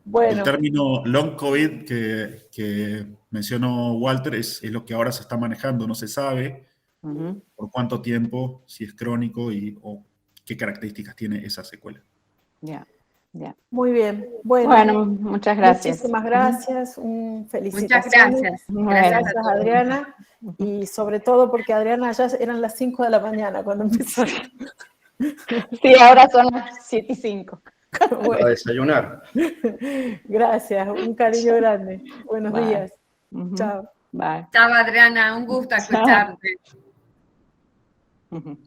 Bueno. El término long COVID que mencionó Walter es lo que ahora se está manejando. No se sabe por cuánto tiempo, si es crónico o qué características tiene esa secuela. Ya. Muy bien. Bueno, muchas gracias. Muchísimas gracias. Felicitaciones. Muchas gracias. Gracias, Adriana. Y sobre todo porque Adriana ya eran las 5 de la mañana cuando empezó. Sí, ahora son las 7:05. Para desayunar. Gracias, un cariño grande. Buenos Bye. días. Ujú. Chao. Bye. Chao, Adriana, un gusto Chao. escucharte. Ujú.